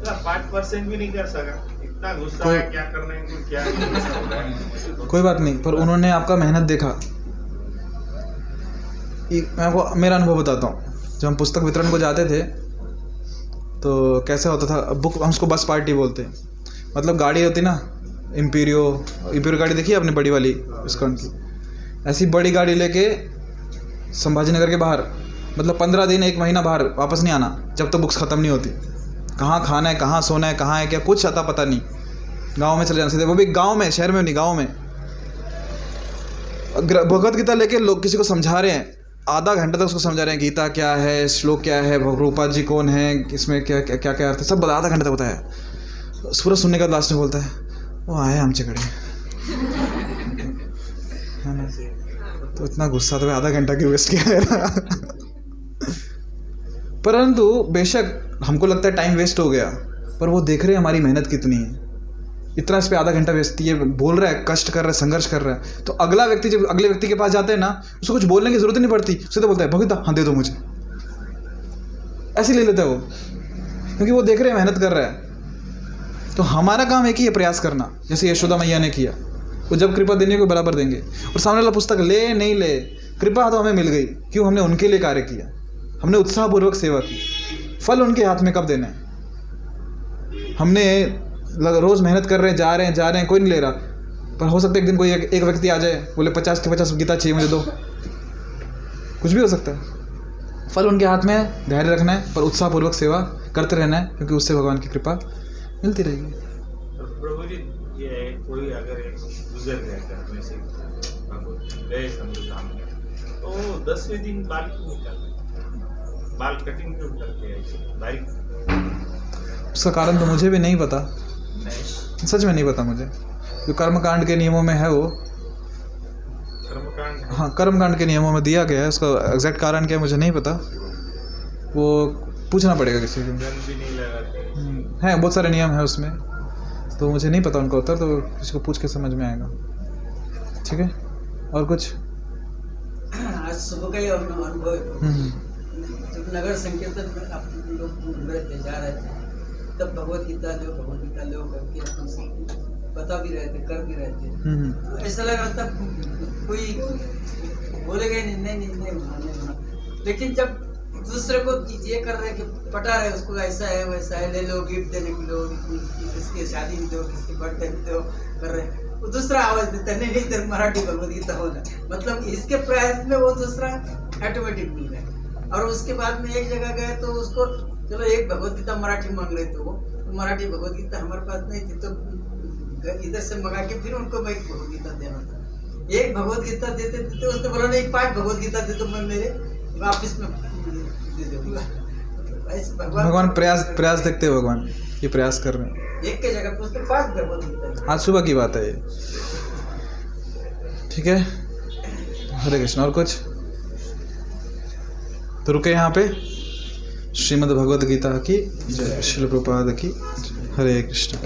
5% भी नहीं कर सका। इतना गुस्सा है, क्या करना है क्या नहीं। कोई बात नहीं, पर उन्होंने आपका मेहनत देखा। मैं आपको मेरा अनुभव बताता हूँ। जब हम पुस्तक वितरण को जाते थे तो कैसे होता था, बुक हम उसको बस पार्टी बोलते हैं, मतलब गाड़ी होती ना, इम्पीरियो गाड़ी देखी आपने, बड़ी वाली इस्कॉन की, ऐसी बड़ी गाड़ी लेके संभाजी के बाहर, मतलब 15 दिन 1 महीना बाहर वापस नहीं आना जब तक बुक्स ख़त्म नहीं होती। कहाँ खाना है, कहाँ सोना है, कहाँ है क्या, कुछ अता पता नहीं। गांव में चले जाना सीधे, वो भी गांव में, शहर में नहीं, गांव में। भगवत गीता लेके लोग किसी को समझा रहे हैं, आधा घंटा तक उसको समझा रहे हैं, गीता क्या है, श्लोक क्या है, भगरूपा जी कौन है, इसमें क्या क्या क्या क्या अर्थ है, सब आधा घंटा तक बताया। पूरा सुनने का लास्ट में बोलता है वो आए आमच्याकडे, है ना। तो इतना गुस्सा तो आधा घंटा क्यों वेस्ट किया है ना। परंतु बेशक हमको लगता है टाइम वेस्ट हो गया, पर वो देख रहे हैं हमारी मेहनत कितनी है। इतना इस पे आधा घंटा वेस्ट, ये बोल रहा है, कष्ट कर रहा है, संघर्ष कर रहा है, तो अगला व्यक्ति जब अगले व्यक्ति के पास जाते हैं ना, उसको कुछ बोलने की जरूरत ही नहीं पड़ती, सीधे बोलता है भगवता हाँ दे दो मुझे, ऐसे ले लेता है वो, क्योंकि वो देख रहे हैं मेहनत कर रहा है। तो हमारा काम एक ही है, प्रयास करना, जैसे यशोदा मैया ने किया। वो जब कृपा देने को बराबर देंगे, और सामने वाला पुस्तक ले नहीं ले, कृपा तो हमें मिल गई, क्यों, हमने उनके लिए कार्य किया, हमने उत्साहपूर्वक सेवा की। फल उनके हाथ में कब देना है। हमने रोज़ मेहनत कर रहे हैं, जा रहे हैं, कोई नहीं ले रहा, पर हो सकता है एक दिन कोई एक व्यक्ति आ जाए, बोले 50 के 50 गीता चाहिए मुझे दो, कुछ भी हो सकता है। फल उनके हाथ में है, धैर्य रखना है, पर उत्साहपूर्वक सेवा करते रहना है, क्योंकि उससे भगवान की कृपा मिलती रहेगी। प्रभु जी, ये कोई अगर एक गुजर गया घर में से, गए समझो काम में, तो 10वें दिन बाल क्यों निकालते, बाल कटिंग क्यों करते हैं ऐसे बारीक? उसका कारण तो मुझे भी नहीं पता, सच में नहीं पता मुझे। जो कर्मकांड के नियमों में है वो, कर्मकांड, हाँ कर्मकांड के नियमों में दिया गया है, उसका एग्जैक्ट कारण क्या है मुझे नहीं पता, वो पूछना पड़ेगा किसी को। गन भी नहीं लगाते हैं, बहुत सारे नियम है उसमें, तो मुझे नहीं पता उनका उत्तर, तो किसी को पूछ के समझ में आएगा। ठीक है, और कुछ? आज सुबह का ही अनुभव है। जब नगर संकीर्तन में आप लोग घूम रहे थे, जा रहे थे, तब भगवत गीता लो करके अपन बता भी रहे थे, कर भी रहे थे। ऐसा लग रहा था कोई बोलेगा नहीं, लेकिन जब दूसरे को ये कर रहे कि पटा रहे उसको, ऐसा है वैसा है, ले लो गिफ्ट देने को लो, किसकी शादी में दो, किसकी बर्थडे में दो, कर रहे, वो दूसरा आवाज देता है नहीं तेरे मराठी भगवत गीता होना, मतलब इसके प्रयास में वो दूसरा ऑटोमेटिक मिल गया। और उसके बाद में एक जगह गए तो उसको चलो एक भगवत गीता मराठी मांग रहे थे, वो तो मराठी भगवत गीता हमारे पास नहीं थी, तो इधर से मंगा के फिर उनको मैं एक भगवत गीता देना था। एक भगवत गीता देते देते उसने बोला नहीं 5 भगवत गीता दे तो मैं मेरे ऑफिस में दे दूंगा। भगवान प्रयास देखते हैं, भगवान ये प्रयास कर रहे हैं। एक के जगह पे उसने 5 भगवत गीता, आज सुबह की बात है ये। ठीक है, हरे कृष्ण। और कुछ? तो रुके यहाँ पे। श्रीमद् भगवद गीता की जय, श्रील प्रभुपाद की जय। हरे कृष्ण।